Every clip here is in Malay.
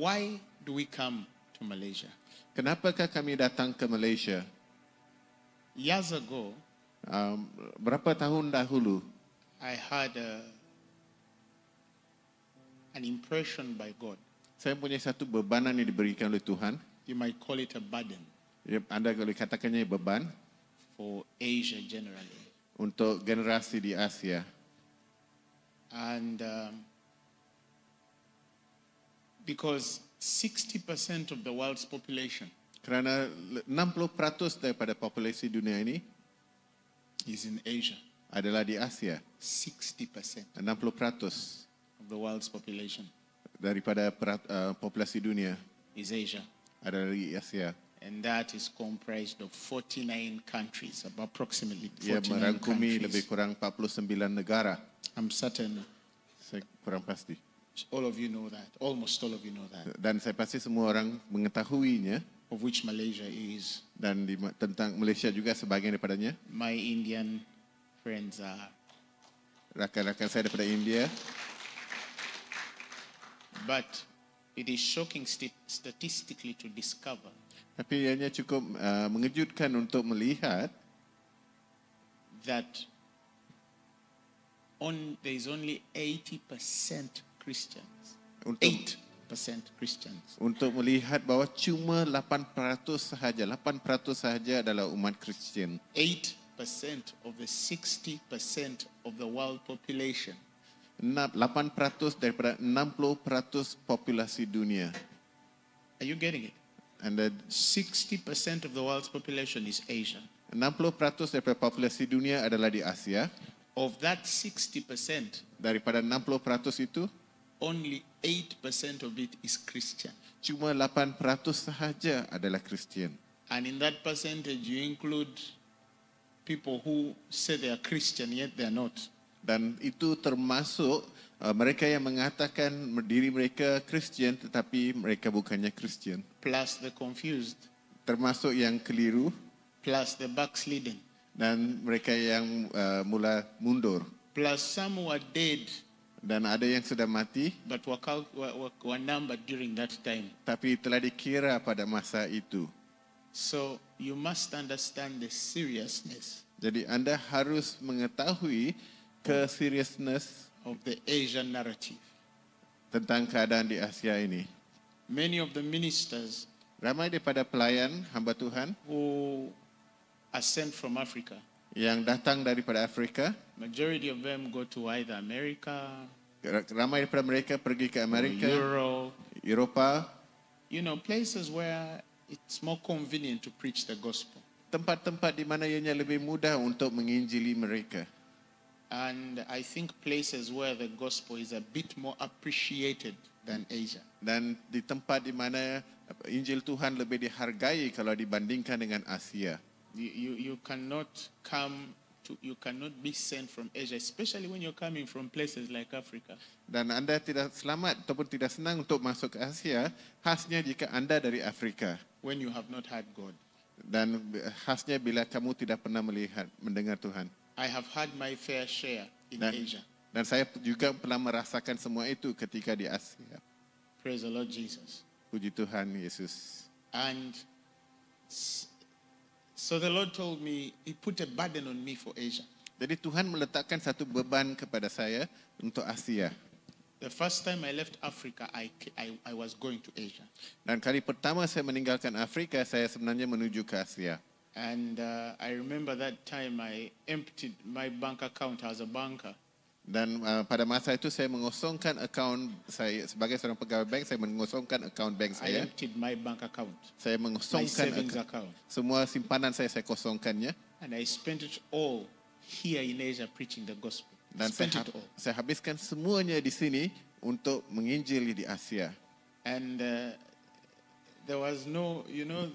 Why do we come to Malaysia? Kenapakah kami datang ke Malaysia? Years ago, Berapa tahun dahulu, I had an impression by God. saya punya satu bebanan yang diberikan oleh Tuhan. You might call it a burden Anda boleh katakannya beban for Asia generally. untuk generasi di Asia. And because 60% of the world's population Kerana 60% daripada populasi dunia ini is in Asia. adalah di Asia. 60% 60% of the world's population daripada populasi dunia is Asia. adalah di Asia. And that is comprised of 49 countries, approximately Ia 49 merangkumi lebih countries. kurang 49 negara. I'm certain Saya kurang pasti. all of you know that, almost all of you know that, Dan saya pasti semua orang mengetahuinya. of which Malaysia is. Dan tentang Malaysia juga sebahagian daripadanya. My Indian friends are. Rakan-rakan saya daripada India. But it is shocking statistically to discover Tapi ianya cukup mengejutkan untuk melihat that there is only 80% Christians. untuk 8% Christians. untuk melihat bahawa cuma 8% sahaja adalah umat Kristian. 8% of the 60% of the world population 8% daripada 60% populasi dunia. Are you getting it? Anda 60% of the world's population is Asia. 60% daripada populasi dunia adalah di Asia. Of that 60%, Daripada 60% itu, only 8% of it is Christian. cuma 8% sahaja adalah Kristian. And in that percentage, you include people who say they are Christian, yet they are not. Dan itu termasuk mereka yang mengatakan diri mereka Kristian tetapi mereka bukannya Kristian. Plus the confused, Termasuk yang keliru plus the backslidden, dan mereka yang mula mundur. plus some who are dead Dan ada yang sudah mati but were numbered during that time. tapi telah dikira pada masa itu. So you must understand the seriousness Jadi anda harus mengetahui seriousness of the Asian narrative. tentang keadaan di Asia ini. Many of the ministers Ramai daripada pelayan hamba Tuhan who are sent from Africa, yang datang daripada Afrika, majority of them go to either America, ramai daripada mereka pergi ke Amerika, Europe, Eropah, places where it's more convenient to preach the gospel. tempat-tempat di mana ianya lebih mudah untuk menginjili mereka. And I think places where the gospel is a bit more appreciated than Asia. Dan di tempat di mana Injil Tuhan lebih dihargai kalau dibandingkan dengan Asia. You cannot be sent from Asia, especially when you're coming from places like Africa. Dan anda tidak selamat ataupun tidak senang untuk masuk ke Asia, khasnya jika anda dari Afrika. When you have not had God. Dan khasnya bila kamu tidak pernah mendengar Tuhan. I have had my fair share in Asia. Dan saya juga pernah merasakan semua itu ketika di Asia. Praise the Lord Jesus. Puji Tuhan Yesus. And so the Lord told me, He put a burden on me for Asia. Jadi Tuhan meletakkan satu beban kepada saya untuk Asia. The first time I left Africa, I was going to Asia. Dan kali pertama saya meninggalkan Afrika, saya sebenarnya menuju ke Asia. And I remember that time I emptied my bank account as a banker. Dan pada masa itu saya mengosongkan akaun saya sebagai seorang pegawai bank, saya mengosongkan akaun bank I saya. emptied my bank account, Saya my mengosongkan savings account. semua simpanan saya kosongkannya. And I spent it all here in Asia preaching the gospel. Dan Spent it all. saya habiskan semuanya di sini untuk menginjili di Asia. And there was no,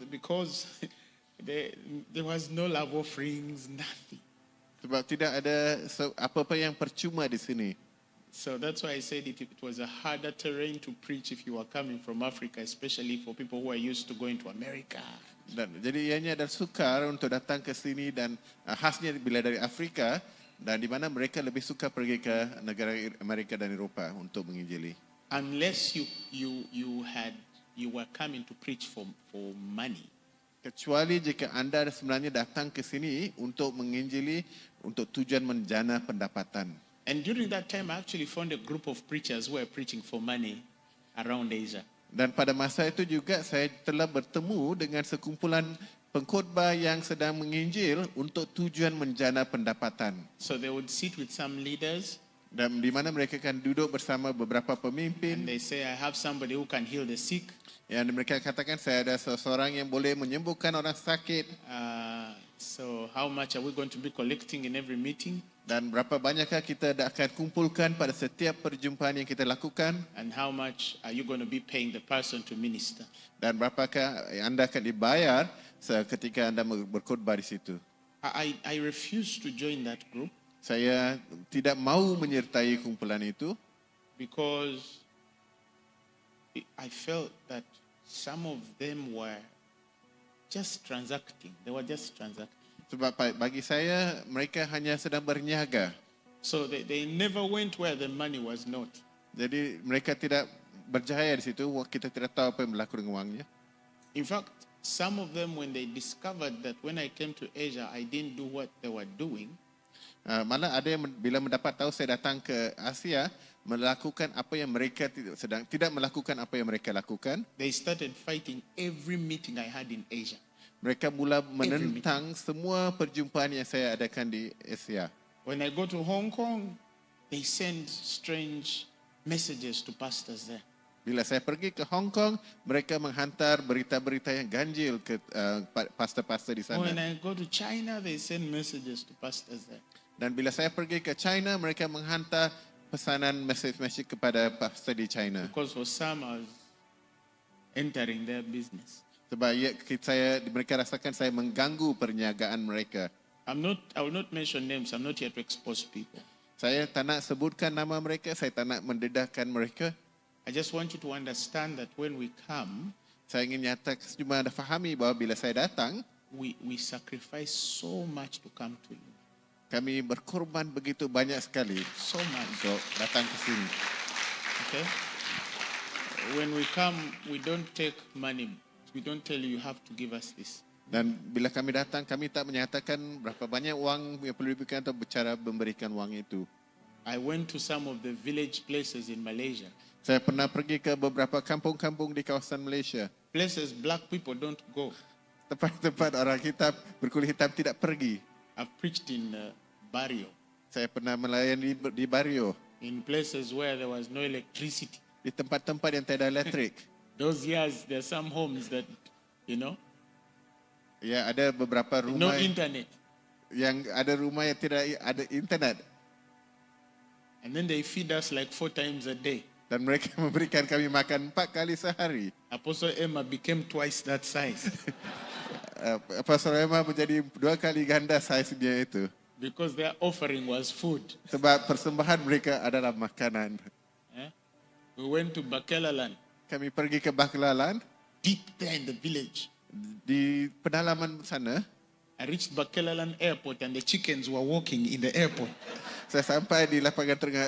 because there was no love offerings, nothing. Sebab tidak ada apa-apa yang percuma di sini. So that's why I said it was a harder terrain to preach if you are coming from Africa, especially for people who are used to going to America. Dan jadi ianya adalah sukar untuk datang ke sini dan khasnya bila dari Afrika dan di mana mereka lebih suka pergi ke negara Amerika dan Eropah untuk menginjili. unless you were coming to preach for money. Kecuali jika anda sebenarnya datang ke sini untuk menginjili untuk tujuan menjana pendapatan. And during that time, I actually found a group of preachers who were preaching for money around Asia. Dan pada masa itu juga saya telah bertemu dengan sekumpulan pengkhotbah yang sedang menginjil untuk tujuan menjana pendapatan. So they would sit with some leaders Dan di mana mereka akan duduk bersama beberapa and pemimpin. they say, I have somebody who can heal the sick. Yang mereka katakan saya ada seseorang yang boleh menyembuhkan orang sakit. So how much are we going to be collecting in every meeting? Dan berapa banyakkah kita akan kumpulkan pada setiap perjumpaan yang kita lakukan. And how much are you going to be paying the person to minister? Dan berapakah anda akan dibayar ketika anda berkhotbah di situ. I refused to join that group Saya tidak mau menyertai kumpulan itu. because I felt that some of them were just transacting. They were just transacting. Sebab bagi saya mereka hanya sedang berniaga. So they never went where the money was not. Jadi mereka tidak berjaya di situ. Kita tidak tahu apa yang berlaku dengan wangnya. In fact, some of them, when they discovered that when I came to Asia, I didn't do what they were doing, Malah ada yang bila mendapat tahu saya datang ke Asia melakukan apa yang mereka tidak melakukan apa yang mereka lakukan. they started fighting every meeting I had in Asia. Mereka mula menentang semua perjumpaan yang saya adakan di Asia. When I go to Hong Kong, they send strange messages to pastors there. Bila saya pergi ke Hong Kong, mereka menghantar berita-berita yang ganjil ke pastor-pastor di sana. When I go to China, they send messages to pastors there. Dan bila saya pergi ke China, mereka menghantar pesanan mesej-mesej kepada pastor di China. Because for some, I was entering their business. Sebab mereka rasakan saya mengganggu perniagaan mereka. I will not mention names. I'm not here to expose people. Saya tak nak sebutkan nama mereka, saya tak nak mendedahkan mereka. I just want you to understand that when we come, Saya ingin nyatakan cuma ada fahami bahawa bila saya datang, we sacrifice so much to come to you. kami berkorban begitu banyak sekali So much. untuk datang ke sini. Okay? When we come, we don't take money. We don't tell you have to give us this. Dan bila kami datang, kami tak menyatakan berapa banyak wang yang perlu diberikan atau bercara memberikan wang itu. I went to some of the village places in Malaysia. Saya pernah pergi ke beberapa kampung-kampung di kawasan Malaysia. Places black people don't go. Tempat-tempat orang hitam, berkulit hitam tidak pergi. I've preached in Barrio, Saya pernah melayani di Bario, in places where there was no electricity. di tempat-tempat yang tiada elektrik. Those years, there are some homes that, Ya, ada beberapa no rumah internet. yang ada rumah yang tidak ada internet. And then they feed us like 4 times a day. Dan mereka memberikan kami makan 4 kali sehari. Apostle Emma became twice that size Pastor Emma menjadi 2 kali ganda saiznya itu. because their offering was food. Sebab persembahan mereka adalah makanan. Eh? We went to Bakelalan, Kami pergi ke Baklalan, deep there in the village. di pedalaman sana. I reached Bakelalan airport and the chickens were walking in the airport. Saya sampai di lapangan tengah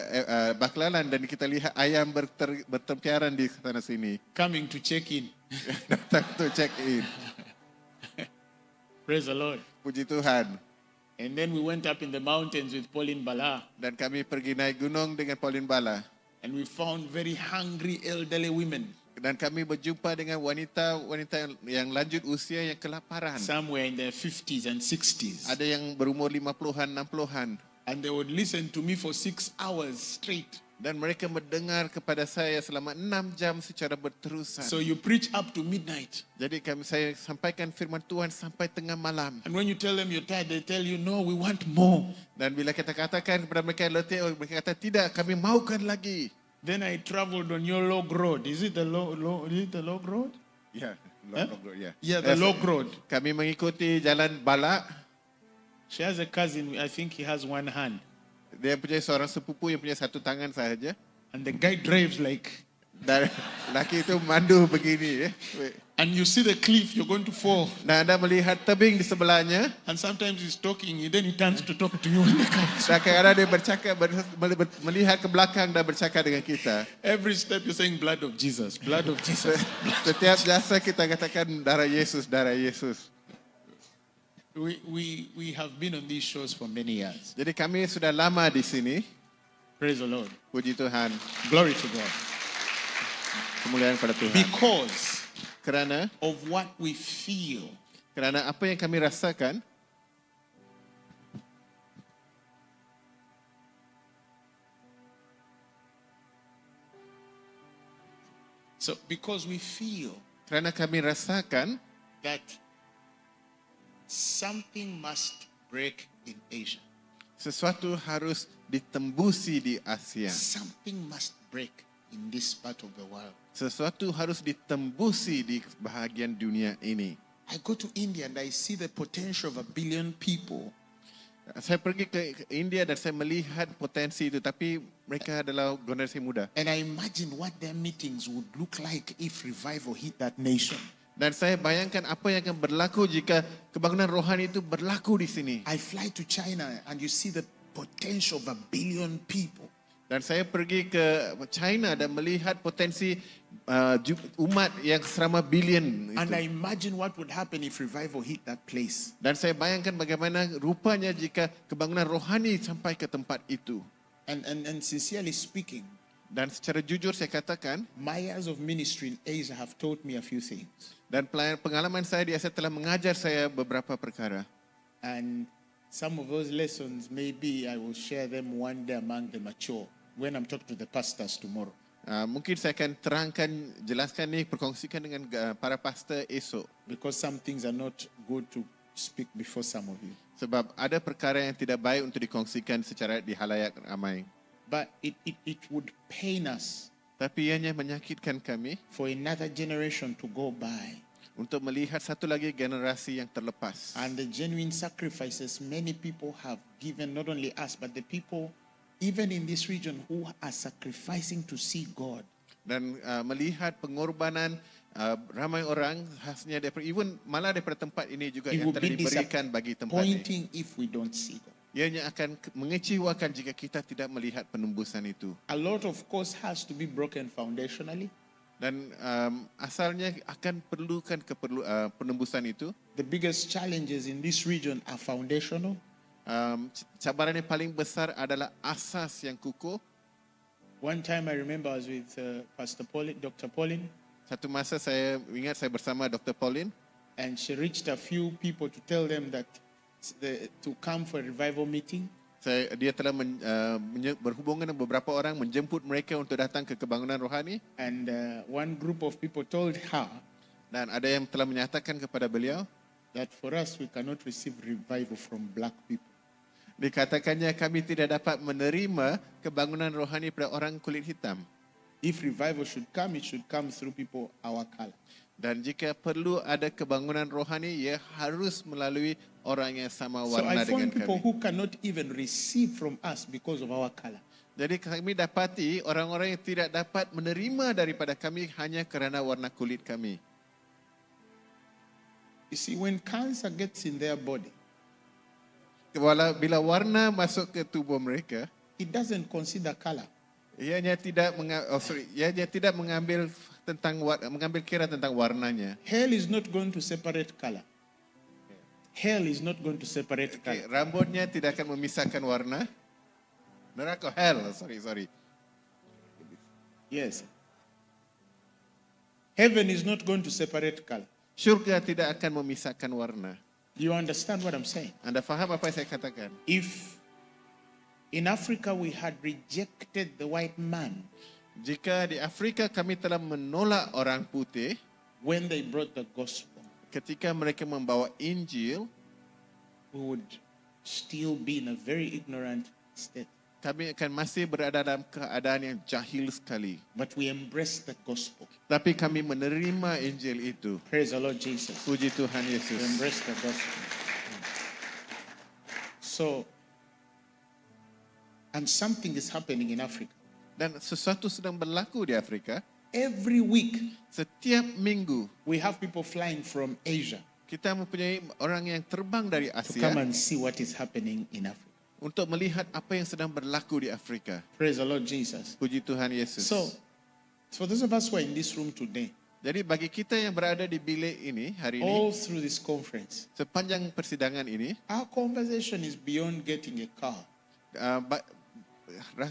Baklalan dan kita lihat ayam bertempiaran di sana sini. Coming to check in. Datang untuk check in. Praise the Lord. Puji Tuhan. And then we went up in the mountains with Pauline Bala Dan kami pergi naik gunung dengan Pauline Bala. and we found very hungry elderly women. Dan kami berjumpa dengan wanita-wanita yang lanjut usia yang kelaparan. Some were in their 50s and 60s. Ada yang berumur 50-an, 60-an. And they would listen to me for 6 hours straight. Dan mereka mendengar kepada saya selama 6 jam secara berterusan. So you preach up to midnight. Jadi saya sampaikan firman Tuhan sampai tengah malam. And when you tell them you're tired, they tell you, no, we want more. Dan bila kita katakan kepada mereka yang letih, mereka kata tidak, kami mahukan lagi. Then I traveled on your log road. Is it the log road? Ya, Huh? ya. Yeah, the log road. Kami mengikuti jalan Balak. She has a cousin, I think he has one hand. Dia punya seorang sepupu yang punya satu tangan sahaja. And the guy drives like, Dan laki itu mandu begini. And you see the cliff, you're going to fall. Dan Anda melihat tebing di sebelahnya. And sometimes he's talking, and then he turns to talk to you in the car. Dan kadang-kadang dia bercakap, melihat ke belakang dan bercakap dengan kita. Every step you're saying, blood of Jesus, blood of Jesus. Setiap jasa kita katakan darah Yesus, darah Yesus. We have been on these shows for many years. Jadi kami sudah lama di sini. Praise the Lord. Puji Tuhan. Glory to God. Kemuliaan kepada Tuhan. Because Kerana of what we feel. Kerana apa yang kami rasakan. So because we feel Kerana kami rasakan that something must break in Asia. sesuatu harus ditembusi di Asia. Something must break in this part of the world. Sesuatu harus ditembusi di bahagian dunia ini. I go to India and I see the potential of 1 billion people. Saya pergi ke India dan saya melihat potensi itu, tapi mereka adalah generasi muda. And I imagine what their meetings would look like if revival hit that nation. Dan saya bayangkan apa yang akan berlaku jika kebangunan rohani itu berlaku di sini. I fly to China and you see the potential of 1 billion people. Dan saya pergi ke China dan melihat potensi umat yang serama bilion And I itu. imagine what would happen if revival hit that place. Dan saya bayangkan bagaimana rupanya jika kebangunan rohani sampai ke tempat itu. And sincerely speaking, Dan secara jujur saya katakan, my years of ministry in Asia have taught me a few things. dan pengalaman saya di Asia telah mengajar saya beberapa perkara. And some of those lessons, maybe I will share them one day among the mature when I'm talking to the pastors tomorrow. Mungkin saya akan terangkan, jelaskan ni, perkongsikan dengan para pastor esok. Because some things are not good to speak before some of you. Sebab ada perkara yang tidak baik untuk dikongsikan secara di halayak ramai. But it would pain us Tapi ianya menyakitkan kami for another generation to go by. untuk melihat satu lagi generasi yang terlepas. And the genuine sacrifices many people have given, not only us, but the people even in this region who are sacrificing to see God. Dan melihat pengorbanan ramai orang, khasnya daripada, even malah daripada tempat ini juga It yang would telah be diberikan bagi tempat ini. disappointing if we don't see God. Ianya akan mengecewakan jika kita tidak melihat penembusan itu. A lot, of course, has to be broken foundationally. Dan asalnya akan perlukan penembusan itu. The biggest challenges in this region are foundational. Cabaran yang paling besar adalah asas yang kukuh. One time I remember I was with Pastor Pauline, Dr. Pauline, Satu masa saya ingat saya bersama Dr. Pauline. and she reached a few people to tell them that to come for a revival meeting. Dia telah berhubungan dengan beberapa orang, menjemput mereka untuk datang ke kebangunan rohani. And one group of people told her Dan ada yang telah menyatakan kepada beliau, that for us we cannot receive revival from black people. dikatakannya kami tidak dapat menerima kebangunan rohani pada orang kulit hitam. If revival should come, it should come through people our color. Dan jika perlu ada kebangunan rohani, ia harus melalui orang yang sama So warna I dengan found people kami. who cannot even receive from us because of our color. Jadi kami dapati orang-orang yang tidak dapat menerima daripada kami hanya kerana warna kulit kami. You see, when cancer gets in their body, Bila warna masuk ke tubuh mereka, it doesn't consider color. ianya tidak mengambil kira tentang warnanya. Hell is not going to separate color. Hell is not going to separate color. Rambutnya tidak akan memisahkan warna. Neraka, hell, sorry. Yes. Heaven is not going to separate color. Syurga tidak akan memisahkan warna. You understand what I'm saying? Anda faham apa yang saya katakan? If in Africa we had rejected the white man Jika di Afrika kami telah menolak orang putih when they brought the gospel, ketika mereka membawa Injil, we would still be in a very ignorant state. kami akan masih berada dalam keadaan yang jahil sekali. But we embrace the gospel. Tapi kami menerima Injil itu. Praise the Lord Jesus. Puji Tuhan We Yesus. embrace the gospel. So, and something is happening in Africa. Dan sesuatu sedang berlaku di Afrika. Every week, Setiap minggu we have people flying from Asia kita mempunyai orang yang terbang dari to Asia come and see what is happening in Africa. untuk melihat apa yang sedang berlaku di Afrika. Praise the Lord Jesus. Puji Tuhan Yesus. So, for those of us who are in this room today, Jadi bagi kita yang berada di bilik ini hari ini, all through this conference, sepanjang persidangan ini, our conversation is beyond getting a car.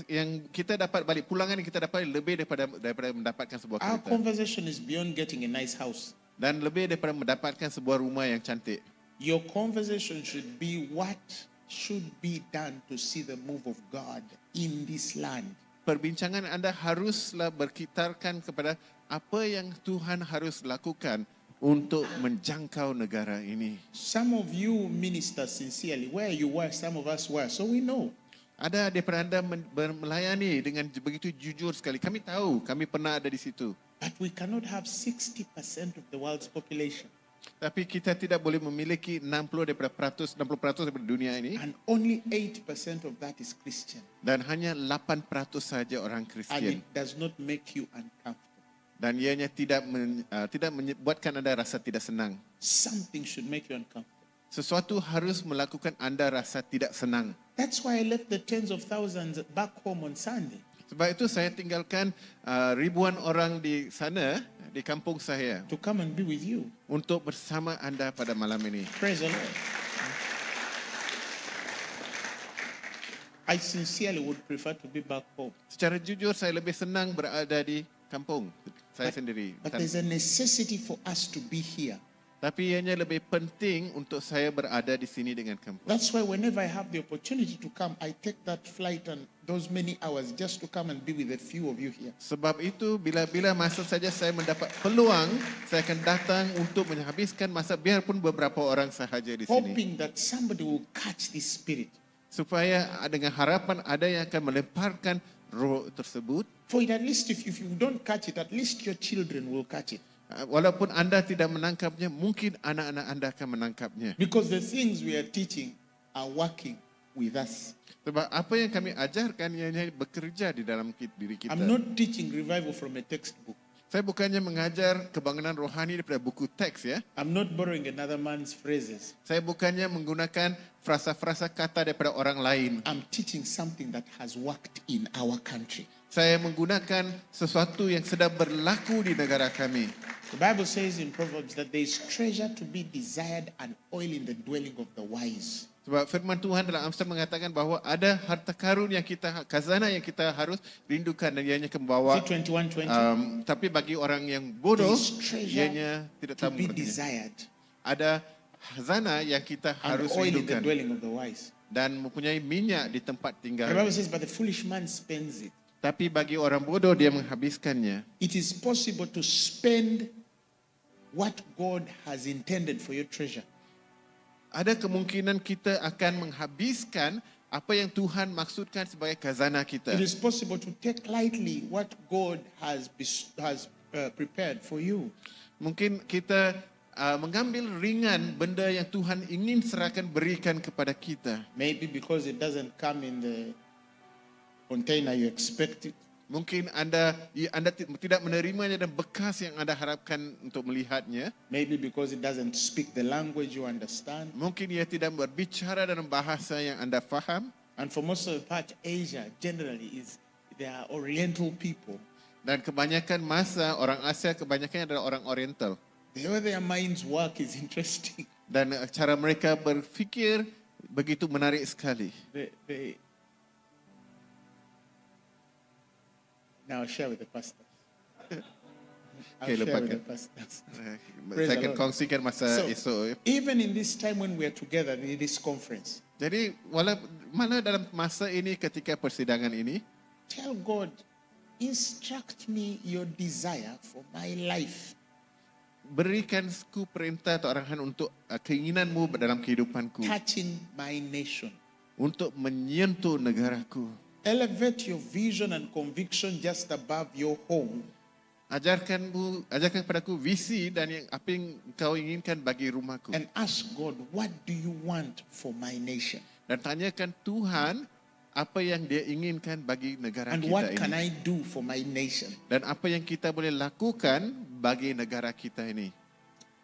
Yang kita dapat balik pulangan yang kita dapat lebih daripada mendapatkan sebuah Our kereta conversation is beyond getting a nice house. dan lebih daripada mendapatkan sebuah rumah yang cantik. Your conversation should be what should be done to see the move of God in this land. Perbincangan anda haruslah berkitarkan kepada apa yang Tuhan harus lakukan untuk menjangkau negara ini. Some of you minister sincerely where you were, some of us were, so we know. Ada daripada anda melayani dengan begitu jujur sekali. Kami tahu, kami pernah ada di situ. But we cannot have 60% of the world's population Tapi kita tidak boleh memiliki 60% daripada dunia ini and only 8% of that is Christian. dan hanya 8% saja orang And Kristian. it does not make you uncomfortable. Dan ianya tidak membuatkan anda rasa tidak senang. Something should make you uncomfortable. Sesuatu harus melakukan anda rasa tidak senang. That's why I left the tens of thousands back home on Sunday. Sebab itu saya tinggalkan ribuan orang di sana, di kampung saya, To come and be with you. untuk bersama anda pada malam ini. Praise the Lord. I sincerely would prefer to be back home. Secara jujur saya lebih senang berada di kampung saya sendiri. But there's a necessity for us to be here. Tapi ianya lebih penting untuk saya berada di sini dengan kampung. That's why whenever I have the opportunity to come, I take that flight and those many hours just to come and be with a few of you here. Sebab itu bila masa saja saya mendapat peluang, saya akan datang untuk menghabiskan masa biarpun beberapa orang sahaja di sini. Hoping that somebody will catch this spirit. Supaya dengan harapan ada yang akan melemparkan roh tersebut. For it, at least if you don't catch it, at least your children will catch it. Walaupun anda tidak menangkapnya, mungkin anak-anak anda akan menangkapnya. Because the things we are teaching are working with us. Sebab apa yang kami ajarkan ianya bekerja di dalam diri kita. I'm not teaching revival from a textbook. Saya bukannya mengajar kebangunan rohani daripada buku teks ya. I'm not borrowing another man's phrases. Saya bukannya menggunakan frasa-frasa kata daripada orang lain. I'm teaching something that has worked in our country. Saya menggunakan sesuatu yang sedang berlaku di negara kami. The Bible says in Proverbs that there is treasure to be desired and oil in the dwelling of the wise. Sebab firman Tuhan dalam Amsal mengatakan bahawa ada harta karun yang kita, khazanah yang kita harus rindukan dan ianya akan membawa. See 21:20. Tapi bagi orang yang There bodoh, is treasure ianya tidak to tahu be mengertinya. desired Ada khazanah yang kita and harus oil in the rindukan dwelling of the wise. dan mempunyai minyak di tempat tinggal. The Bible says, but the foolish man spends it. Tapi bagi orang bodoh dia menghabiskannya. It is possible to spend what God has intended for your treasure. Ada kemungkinan kita akan menghabiskan apa yang Tuhan maksudkan sebagai khazanah kita. It is possible to take lightly what God has prepared for you. Mungkin kita mengambil ringan benda yang Tuhan ingin serahkan berikan kepada kita. Maybe because it doesn't come in the container you expect it. Mungkin anda tidak menerimanya dan bekas yang anda harapkan untuk melihatnya. Maybe because it doesn't speak the language you understand. Mungkin ia tidak berbicara dalam bahasa yang anda faham. And for most of the part, Asia generally they are Oriental people. Dan kebanyakan masa orang Asia kebanyakan adalah orang Oriental. The way their minds work is interesting. Dan cara mereka berfikir begitu menarik sekali. Now I'll share with the pastors. I'll Okay, share with lupakan. the pastors. Praise Saya the akan Lord. kongsikan masa So, esok. even in this time when we are together in this conference, Jadi mana dalam masa ini ketika persidangan ini, tell God, instruct me your desire for my life. berikan ku perintah atau arahan untuk keinginanmu dalam kehidupanku. Touching my nation. Untuk menyentuh negaraku. Elevate your vision and conviction just above your home. Ajarkan kepadaku visi dan apa yang kau inginkan bagi rumahku. And ask God, what do you want for my nation? Dan tanyakan Tuhan, apa yang dia inginkan bagi negara And kita what can ini. I do for my nation? Dan apa yang kita boleh lakukan bagi negara kita ini.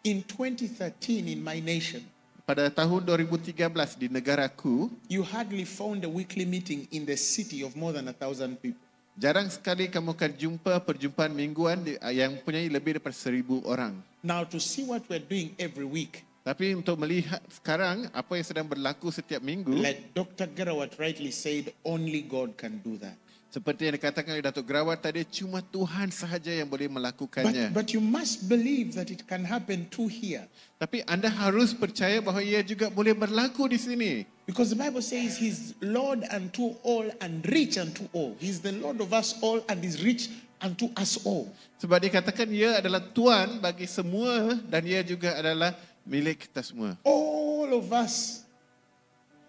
In 2013, in my nation, Pada tahun 2013 di negaraku, you hardly found a weekly meeting in the city of more than 1,000 people. jarang sekali kamu akan jumpa perjumpaan mingguan yang mempunyai lebih daripada 1,000 orang. Now, to see what we're doing every week, Tapi untuk melihat sekarang apa yang sedang berlaku setiap minggu, like Dr. Garawat rightly said, only God can do that. seperti yang dikatakan oleh Datuk Grawat tadi, cuma Tuhan sahaja yang boleh melakukannya. But you must believe that it can happen too here. Tapi anda harus percaya bahawa ia juga boleh berlaku di sini. Because the Bible says He's Lord unto all and rich unto all. He's the Lord of us all and is rich unto us all. Sebab dikatakan ia adalah Tuhan bagi semua dan ia juga adalah milik kita semua. All of us.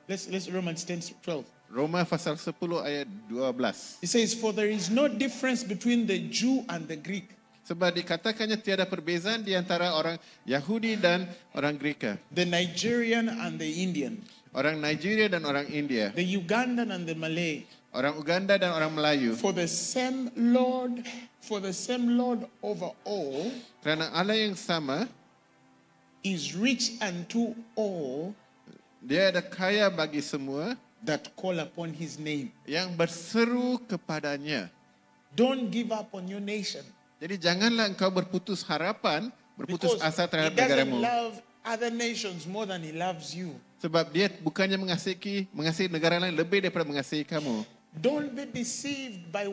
Let's Romans 10:12. Roma pasal 10 ayat 12. It says, for there is no difference between the Jew and the Greek. Sebab dikatakannya tiada perbezaan di antara orang Yahudi dan orang Greka. The Nigerian and the Indian. Orang Nigeria dan orang India. The Ugandan and the Malay. Orang Uganda dan orang Melayu. For the same Lord over all Kerana Allah yang sama, is rich unto all dia ada kaya bagi semua that call upon His name. yang berseru kepadanya. Don't give up on your nation. Jadi janganlah engkau berputus harapan, berputus Because asa He terhadap doesn't negaramu. love other nations more than He loves you. Sebab dia bukannya mengasihi negara lain lebih daripada mengasihi kamu. Don't be deceived by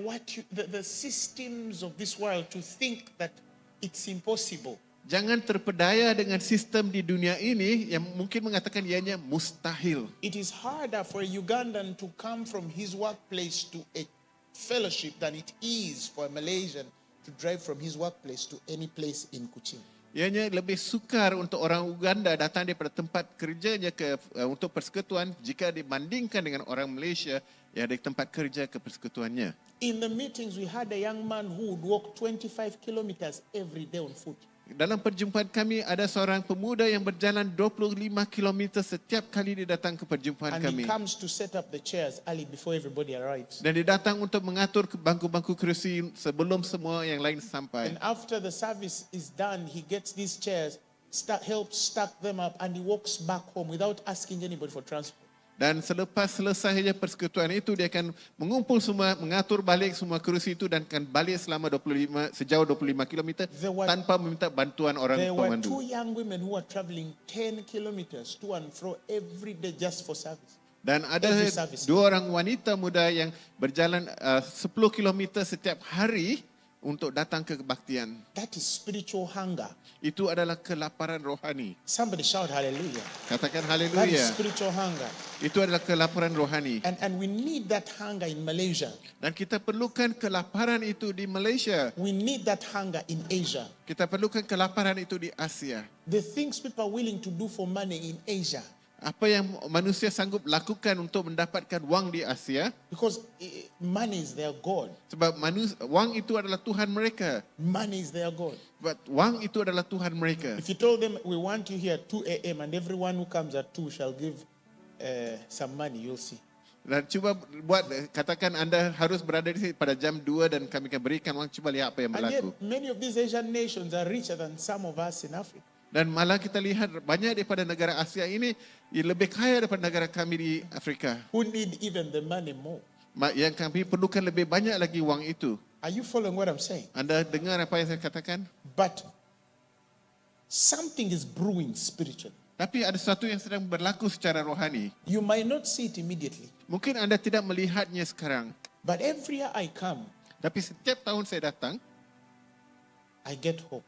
the systems of this world to think that it's impossible. Jangan terpedaya dengan sistem di dunia ini yang mungkin mengatakan ianya mustahil. It is harder for a Ugandan to come from his workplace to a fellowship than it is for a Malaysian to drive from his workplace to any place in Kuching. Ianya lebih sukar untuk orang Uganda datang daripada tempat kerjanya untuk persekutuan jika dibandingkan dengan orang Malaysia yang dari tempat kerja ke persekutuannya. In the meetings, we had a young man who would walk 25 kilometers every day on foot. Dalam perjumpaan kami ada seorang pemuda yang berjalan 25 km setiap kali dia datang ke perjumpaan And kami. he comes to set up the chairs early before everybody arrives. Dan dia datang untuk mengatur bangku-bangku kerusi sebelum semua yang lain sampai. And after the service is done, he gets these chairs, helps stack them up, and he walks back home without asking anybody for transport. Dan selepas selesainya persekutuan itu dia akan mengumpul semua, mengatur balik semua kerusi itu dan akan balik selama sejauh 25 km tanpa meminta bantuan orang There were pemandu. 2 young women who were traveling 10 kilometers to and fro every day just for service. Dan ada Every service. 2 orang wanita muda yang berjalan 10 km setiap hari untuk datang ke kebaktian. That is spiritual hunger. Itu adalah kelaparan rohani. Somebody shout hallelujah. Katakan That is haleluya. spiritual hunger. Itu adalah kelaparan rohani. And we need that hunger in Malaysia. Dan kita perlukan kelaparan itu di Malaysia. We need that hunger in Asia. Kita perlukan kelaparan itu di Asia. The things people are willing to do for money in Asia. Apa yang manusia sanggup lakukan untuk mendapatkan wang di Asia? Because money is their God. Sebab wang itu adalah Tuhan mereka. Money is their God. Sebab wang itu adalah Tuhan mereka. If you told them, we want you here at 2 a.m. and everyone who comes at 2 shall give some money, you'll see. Dan cuba katakan anda harus berada di sini pada jam 2 dan kami akan berikan wang. Cuba lihat apa yang And yet, berlaku. many of these Asian nations are richer than some of us in Africa. Dan malah kita lihat banyak daripada negara Asia ini lebih kaya daripada negara kami di Afrika. Who need even the money more. Yang kami perlukan lebih banyak lagi wang itu. Are you following what I'm saying? Anda dengar apa yang saya katakan? But something is brewing spiritually. Tapi ada sesuatu yang sedang berlaku secara rohani. You might not see it immediately. Mungkin anda tidak melihatnya sekarang. But every year I come, Tapi setiap tahun saya datang, I get hope.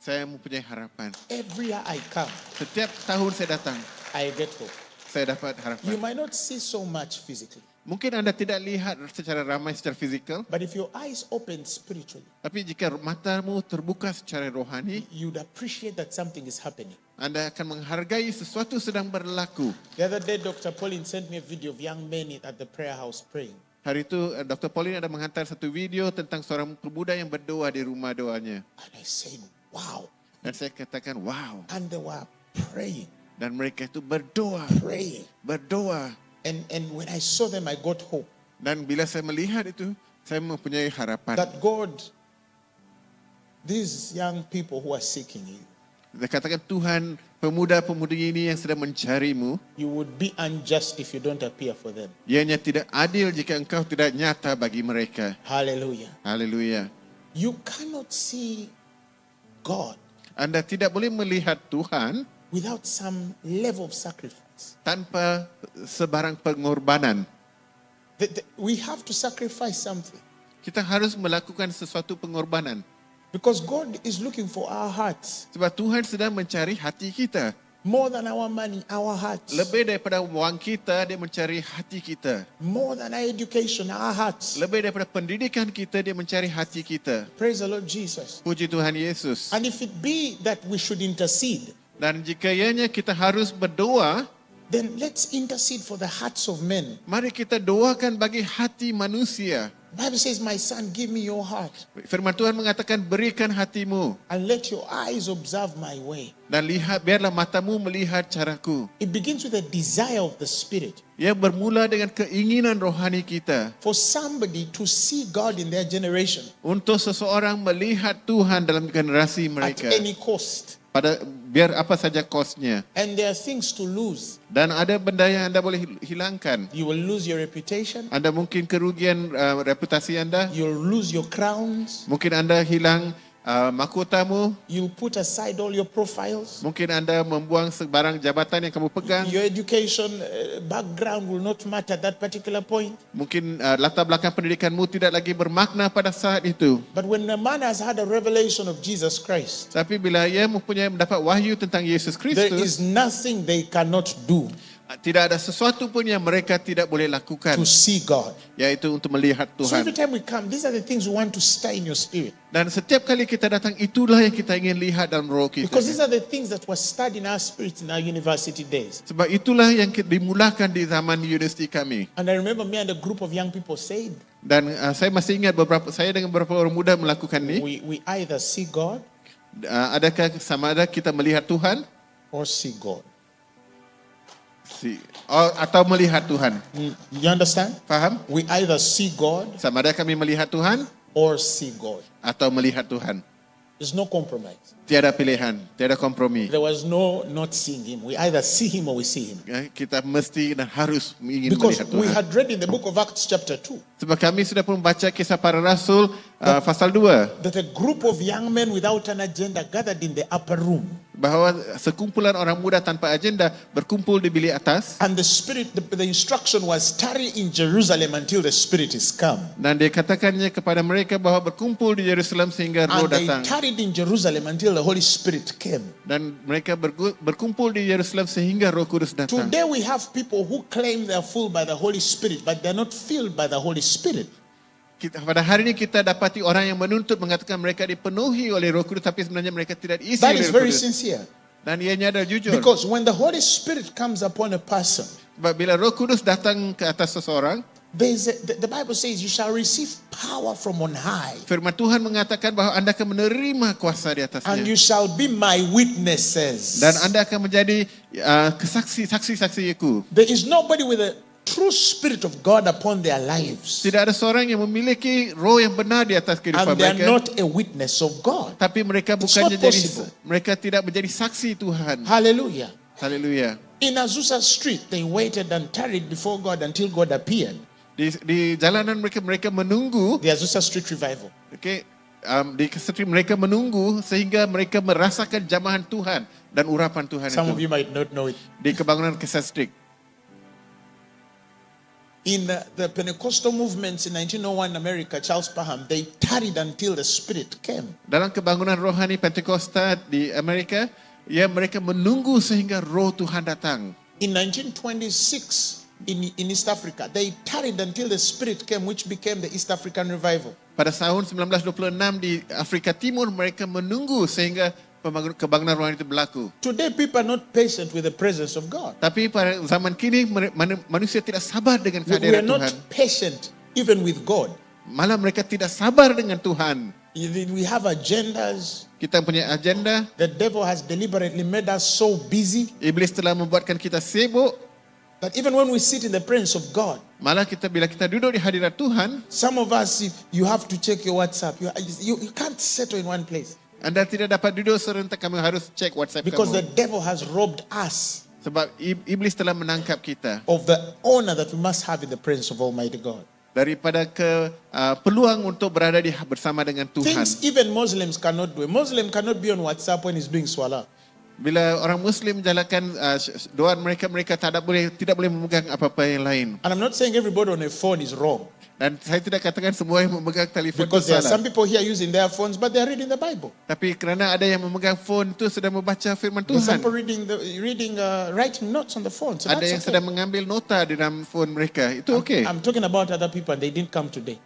saya mempunyai harapan. Every year I come, Setiap tahun saya datang, I get hope. saya dapat You harapan. might not see so much physically. Mungkin anda tidak lihat secara ramai secara fizikal, But if your eyes open spiritually, tapi jika matamu terbuka secara rohani, you'd appreciate that something is happening. anda akan menghargai sesuatu sedang berlaku. The other day, Dr. Pauline sent me a video of young men at the prayer house praying. Hari itu Dr. Pauline ada menghantar satu video tentang seorang pemuda yang berdoa di rumah doanya. And I said, wow. Dan saya katakan, wow. And they were praying, Dan mereka itu berdoa, praying. berdoa. And when I saw them, I got hope Dan bila saya melihat itu, saya mempunyai harapan. that God, these young people who are seeking you, Dia katakan, Tuhan, pemuda-pemudi ini yang sedang mencarimu, you would be unjust if you don't appear for them. ianya tidak adil jika engkau tidak nyata bagi mereka. Hallelujah. Haleluya. You cannot see God Anda tidak boleh melihat Tuhan without some level of sacrifice. tanpa sebarang pengorbanan. We have to sacrifice something Kita harus melakukan sesuatu pengorbanan. because God is looking for our hearts. Sebab Tuhan sedang mencari hati kita. More than our money, our hearts. Lebih daripada wang kita, dia mencari hati kita. More than our education, our hearts. Lebih daripada pendidikan kita, dia mencari hati kita. Praise the Lord Jesus. Puji Tuhan Yesus. And if it be that we should intercede, Dan jika ianya kita harus berdoa, then let's intercede for the hearts of men. mari kita doakan bagi hati manusia. The Bible says, my son, give me your heart Firman Tuhan mengatakan, berikan hatimu and let your eyes observe my way. dan lihat, biarlah matamu melihat caraku. It begins with a desire of the Spirit. Ia bermula dengan keinginan rohani kita. For somebody to see God in their generation Untuk seseorang melihat Tuhan dalam generasi at mereka. any cost. Biar apa saja kosnya. And there are things to lose. Dan ada benda yang anda boleh hilangkan. You will lose your reputation. Anda mungkin kerugian reputasi anda. You'll lose your crowns. Mungkin anda hilang mahkotamu. You'll put aside all your profiles. Mungkin anda membuang sebarang jabatan yang kamu pegang. Your education background will not matter at that particular point. Mungkin latar belakang pendidikanmu tidak lagi bermakna pada saat itu. But when a man has had a revelation of Jesus Christ, Tapi bila ia mendapat wahyu tentang Yesus there Kristus, is nothing they cannot do tidak ada sesuatu pun yang mereka tidak boleh lakukan, to see God. yaitu untuk melihat So every Tuhan. time we come, these are the things we want to stir in your spirit. Dan setiap kali kita datang, itulah yang kita ingin lihat dalam roh kita. Because these are the things that were stirred in our spirits in our university days. Sebab itulah yang dimulakan di zaman universiti kami. And I remember me and a group of young people said, Dan saya masih ingat saya dengan beberapa orang muda melakukan ni. we either see God Adakah sama ada kita melihat Tuhan or see God. atau melihat Tuhan? You understand? Faham? We either see God Sama ada kami melihat Tuhan or see God. atau melihat Tuhan. There's no compromise. Tiada pilihan, tiada kompromi. There was no not seeing him. We either see him or we see him. Kita mesti dan harus ingin Because melihat we Tuhan. had read in the book of Acts chapter 2 Sebab kami sudah pun baca kisah para rasul pasal 2. that a group of young men without an agenda gathered in the upper room. Bahawa sekumpulan orang muda tanpa agenda berkumpul di bilik atas. And the Spirit, the instruction was tarry in Jerusalem until the Spirit is come. Dan dia katakannya kepada mereka bahawa berkumpul di Yerusalem sehingga roh And they datang. tarried in Jerusalem until the Holy Spirit came. Dan mereka berkumpul di Yerusalem sehingga Roh Kudus datang. Today we have people who claim they are full by the Holy Spirit, but they are not filled by the Holy Spirit. Pada hari ini kita dapati orang yang menuntut mengatakan mereka dipenuhi oleh Roh Kudus, tapi sebenarnya mereka tidak isi That oleh is Roh very Kudus. sincere. Dan ianya adalah jujur. Because when the Holy Spirit comes upon a person, Sebab bila Roh Kudus datang ke atas seseorang, the Bible says you shall receive power from on high. firman Tuhan mengatakan bahawa anda akan menerima kuasa di And atasnya. you shall be my witnesses. Dan anda akan menjadi saksi-saksiku. There is nobody with a true Spirit of God upon their lives. Tidak ada seorang yang memiliki roh yang benar di atas kehidupan And they are mereka. not a witness of God. Tapi mereka It's bukannya not possible. mereka tidak menjadi saksi Tuhan. Hallelujah. Haleluya. In Azusa Street, they waited and tarried before God until God appeared. Di jalanan mereka menunggu. The Azusa Street Revival. Okay, di street mereka menunggu sehingga mereka merasakan jamahan Tuhan dan urapan Tuhan Some of itu. you might not know it. Di kebangunan Kesat Street. In the Pentecostal movements in 1901 in America, Charles Parham, they tarried until the Spirit came. Dalam kebangunan rohani Pentakosta di Amerika, mereka menunggu sehingga roh Tuhan datang. In 1926 in East Africa, they tarried until the Spirit came, which became the East African Revival. Pada tahun 1926 di Afrika Timur, mereka menunggu sehingga kebangunan rohani itu berlaku. Today, people are not patient with the presence of God. Tapi pada zaman kini manusia tidak sabar dengan We are kehadiran not Tuhan. patient even with God. Malah mereka tidak sabar dengan Tuhan. We have agendas. Kita punya agenda. The devil has deliberately made us so busy. Iblis telah membuatkan kita sibuk. That even when we sit in the presence of God, Malah bila kita duduk di hadirat Tuhan, some of us, you have to check your WhatsApp. You can't settle in one place. Anda tidak dapat duduk serentak, kamu harus cek WhatsApp Because the kamu. devil has robbed us Sebab iblis telah menangkap kita of the honor that we must have in the presence of Almighty God. daripada peluang untuk berada bersama dengan Tuhan. Things even Muslims cannot do. A Muslim cannot be on WhatsApp when he's doing swala. Bila orang Muslim jalankan doa mereka tidak boleh memegang apa-apa yang lain. And I'm not saying everybody on a phone is wrong. Dan saya tidak katakan semua yang memegang telefon itu Because there are some salah. people here using their phones, but they are reading the Bible. Tapi kerana ada yang memegang phone itu sedang membaca firman There's some Tuhan. people writing notes on the phone. So Ada yang that's sedang okay. mengambil nota di dalam phone mereka. Itu okey. I'm talking about other people and they didn't come today.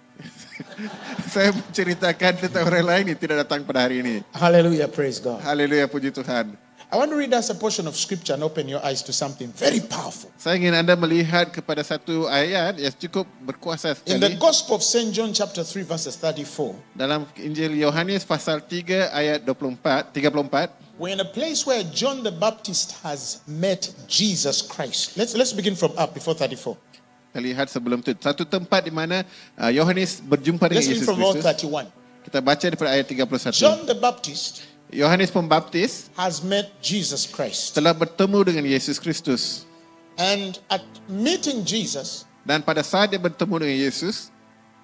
Saya menceritakan tentang orang lain yang tidak datang pada hari ini. Hallelujah, praise God. Haleluya, puji Tuhan. I want to read us a portion of scripture and open your eyes to something very powerful. Saya ingin anda melihat kepada satu ayat yang cukup berkuasa In the sekali. Gospel of St. John chapter 3 verses 34, Dalam Injil Yohanes pasal 3 ayat 34. we're in a place where John the Baptist has met Jesus Christ. Let's begin from up before 34. Kita lihat sebelum itu satu tempat di mana Yohanes berjumpa dengan Let's read Yesus from verse Kristus. 31. Kita baca daripada ayat 31. John the Baptist Yohanes Pembaptis has met Jesus Christ. telah bertemu dengan Yesus Kristus. And at meeting Jesus, Dan pada saat dia bertemu dengan Yesus,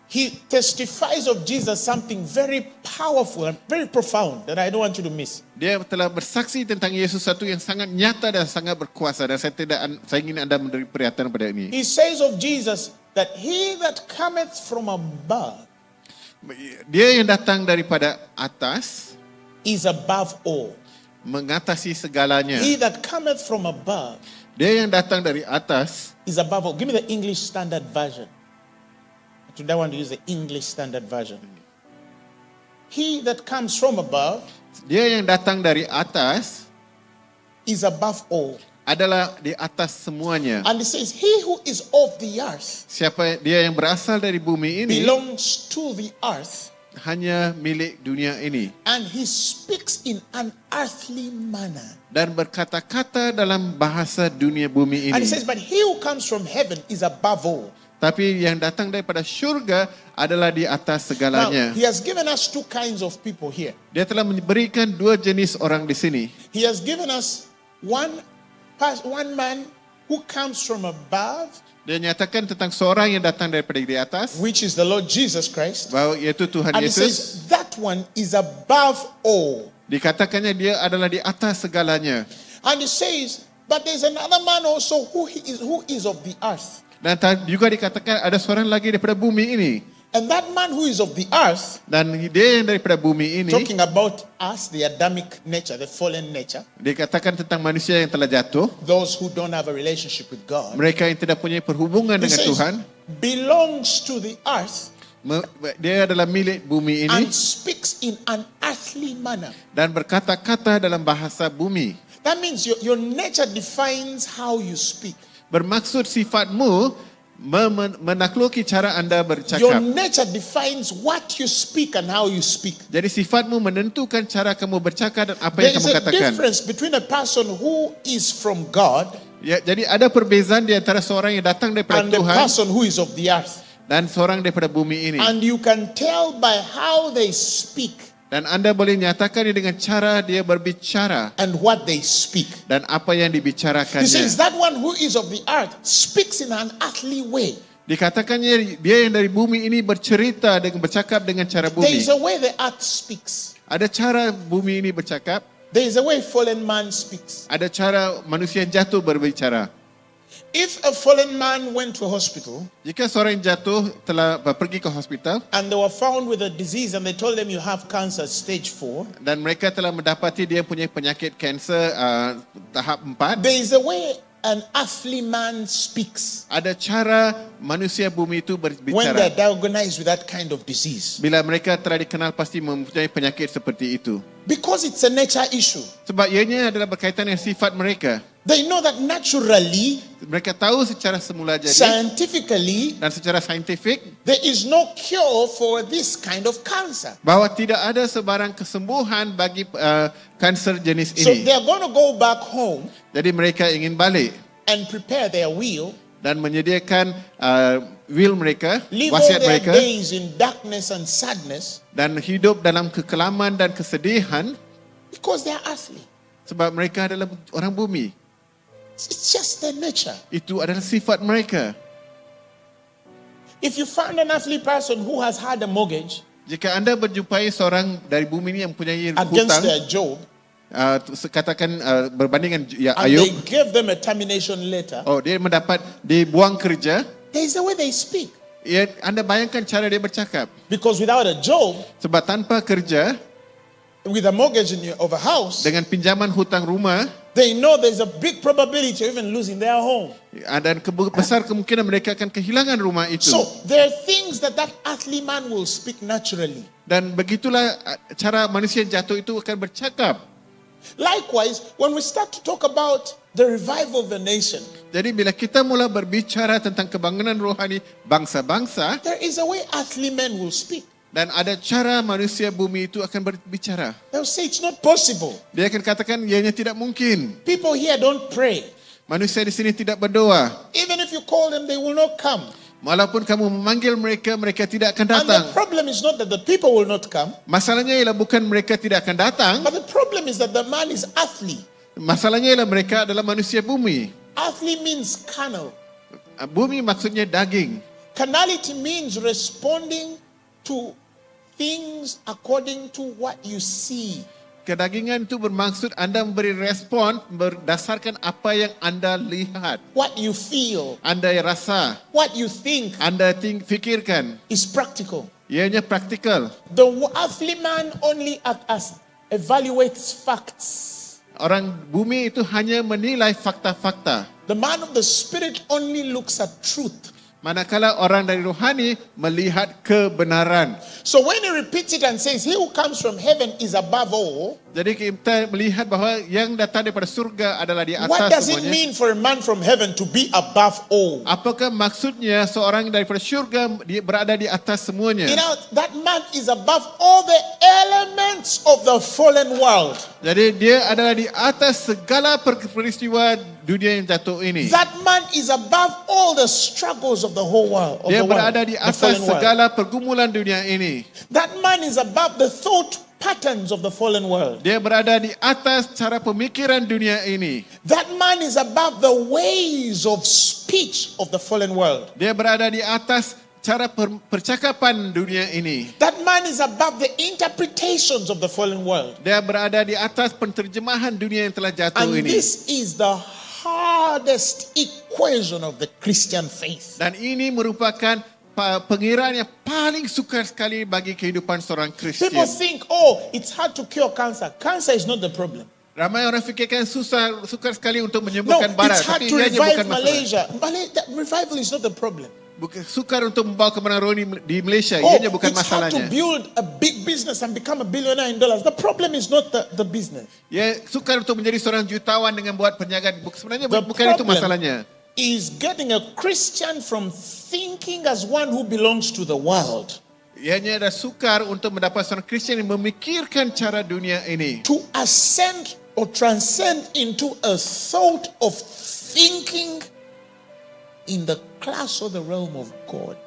he testifies of Jesus something very powerful and very profound that I don't want you to miss. dia telah bersaksi tentang Yesus satu yang sangat nyata dan sangat berkuasa, dan saya ingin anda memberi perhatian pada ini. He says of Jesus that he that cometh from above Dia yang datang daripada atas is above all. mengatasi segalanya. He that cometh from above Dia yang datang dari atas. is above all. Give me the English Standard Version. Today I want to use the English Standard Version. He that comes from above Dia yang datang dari atas is above all. adalah di atas semuanya. And it says, he who is of the earth Siapa dia yang berasal dari bumi ini belongs to the earth, hanya milik dunia ini and he speaks in an earthly manner. dan berkata-kata dalam bahasa dunia bumi And ini. it says, but he who comes from heaven is above all. Tapi yang datang daripada syurga adalah di atas Now, segalanya. he has given us two kinds of people here. Dia telah memberikan dua jenis orang di sini. He has given us one man who comes from above, Dia nyatakan tentang seorang yang datang daripada di atas, which is the Lord Jesus Christ. bahawa iaitu Tuhan And he Yesus. says that one is above all. Dikatakannya dia adalah di atas segalanya. And he says, but there's another man also who is of the earth. Dan juga dikatakan ada seorang lagi daripada bumi ini. And that man who is of the earth, Dan dia yang daripada bumi ini, talking about us, the Adamic nature, the fallen nature, dikatakan tentang manusia yang telah jatuh, those who don't have a relationship with God. mereka yang tidak punya perhubungan He dengan says, Tuhan. belongs to the earth Dia adalah milik bumi ini and speaks in an earthly manner. dan berkata-kata dalam bahasa bumi. That means your nature defines how you speak. Bermaksud sifatmu menakluki cara anda Your bercakap. nature defines what you speak and how you speak. Jadi sifatmu menentukan cara kamu bercakap dan apa There yang is kamu a katakan. difference between a person who is from God Ya, jadi ada perbezaan di antara seorang yang datang daripada and the Tuhan person who is of the earth. dan seorang daripada bumi ini. And you can tell by how they speak Dan anda boleh nyatakan ini dengan cara dia berbicara and what they speak. dan apa yang He dibicarakannya. says that one who is of the earth speaks in an earthly way. Dikatakannya dia yang dari bumi ini bercerita dengan bercakap dengan cara There bumi. is a way the earth speaks. Ada cara bumi ini bercakap, There is a way fallen man speaks. ada cara manusia yang jatuh berbicara. If a fallen man went to a hospital Jika seorang yang jatuh telah pergi ke hospital and they were found with a disease and they told them you have cancer stage 4, dan mereka telah mendapati dia punya penyakit kanser tahap 4, there is a way an earthly man speaks ada cara manusia bumi itu when they're berbicara. diagnosed with that kind of disease. Bila mereka telah dikenal pasti mempunyai penyakit seperti itu. Because it's a nature issue. Sebab ianya adalah berkaitan dengan sifat mereka. They know that naturally, Mereka tahu secara semula jadi scientifically, dan secara saintifik there is no cure for this kind of cancer. bahawa tidak ada sebarang kesembuhan bagi kanser jenis So ini. they're going to go back home Jadi mereka ingin balik and prepare their will, dan menyediakan will mereka, live all wasiat their mereka, days in darkness and sadness dan hidup dalam kekelaman dan kesedihan because they are earthly. sebab mereka adalah orang bumi. It's just their nature. Itu adalah sifat mereka. If you find an earthly person who has had a mortgage Jika anda berjumpai seorang dari bumi ini yang mempunyai against hutang, their job, katakan berbanding dengan and Ayub, they give them a termination letter, dia mendapat dibuang kerja, there is the way they speak. Anda bayangkan cara dia bercakap. Because without a job, Sebab tanpa kerja, with a mortgage of a house, dengan pinjaman hutang rumah, they know there's a big probability of even losing their home. dan besar kemungkinan mereka akan kehilangan rumah itu. So there are things that earthly man will speak naturally. Dan begitulah cara manusia yang jatuh itu akan bercakap. Likewise, when we start to talk about the revival of the nation, Jadi bila kita mula berbicara tentang kebangunan rohani bangsa-bangsa, there is a way earthly men will speak. dan ada cara manusia bumi itu akan berbicara. They'll say it's not possible. Dia akan katakan ianya tidak mungkin. People here don't pray. Manusia di sini tidak berdoa. Even if you call them, they will not come. Walaupun kamu memanggil mereka, mereka tidak akan And datang. the problem is not that the people will not come, Masalahnya ialah bukan mereka tidak akan datang. but the problem is that the man is earthly. Masalahnya ialah mereka adalah manusia bumi. Earthly means carnal. Bumi maksudnya daging. Carnality means responding to things according to what you see. Kedagingan itu bermaksud anda memberi respon berdasarkan apa yang anda lihat, What you feel, anda rasa, what you think anda fikirkan. is practical. Ianya praktikal. The earthly man only evaluates facts. Orang bumi itu hanya menilai fakta-fakta. The man of the spirit only looks at truth. Manakala orang dari rohani melihat kebenaran. So when he repeats it and says, he who comes from heaven is above all, Jadi kita melihat bahawa yang datang daripada surga adalah di what atas does it semuanya. mean for a man from heaven to be above all? Apakah maksudnya seorang daripada syurga dia berada di atas semuanya? You know, that man is above all the elements of the fallen world. Jadi dia adalah di atas segala peristiwa dunia yang jatuh ini. That man is above all the struggles of the whole world. Of Dia the world, berada di the atas fallen world. segala pergumulan dunia ini. That man is above the thought patterns of the fallen world. Dia berada di atas cara pemikiran dunia ini. That man is above the ways of speech of the fallen world. Dia berada di atas cara percakapan dunia ini. That man is above the interpretations of the fallen world. Dia berada di atas penterjemahan dunia yang telah jatuh And ini. this is the hardest equation of the Christian faith. Dan ini merupakan pengiraan yang paling sukar sekali bagi kehidupan seorang Kristian. People think, oh, it's hard to cure cancer. Cancer is not the problem. Ramai orang fikirkan sukar sekali untuk No, menyembuhkan barat, it's hard tapi to ianya revive bukan masalah. Malaysia. Revival is not the problem. Sukar untuk membawa kemenangan rohani di Malaysia, Oh, ianya bukan it's hard to masalahnya. build a big business and become a billionaire in dollars. The problem is not the business. Ya, sukar untuk menjadi seorang jutawan dengan buat perniagaan. Sebenarnya The bukan itu problem masalahnya. is getting a Christian from thinking as one who belongs to the world Ianya ada sukar untuk mendapat seorang Kristian yang memikirkan cara dunia ini. to ascend or transcend into a thought of thinking in the class or the realm of God.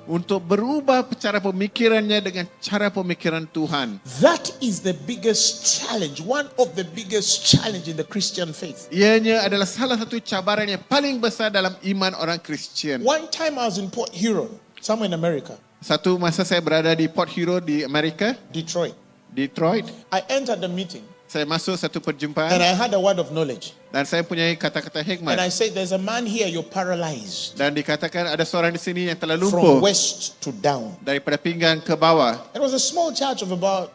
Untuk berubah cara pemikirannya dengan cara pemikiran Tuhan. That is the biggest challenge, one of the biggest challenge in the Christian faith. Ianya adalah salah satu cabaran yang paling besar dalam iman orang Kristian. One time I was in Port Huron, somewhere in America, Satu masa saya berada di Port Huron di Amerika, Detroit. Detroit. I entered the meeting Saya masuk satu and perjumpaan I had a word of knowledge. dan saya punya kata-kata And hikmat. I said, there's a man here, you're paralyzed Dan dikatakan ada seorang di sini yang telah from lumpuh west to down. daripada pinggang ke bawah. It was a small church of about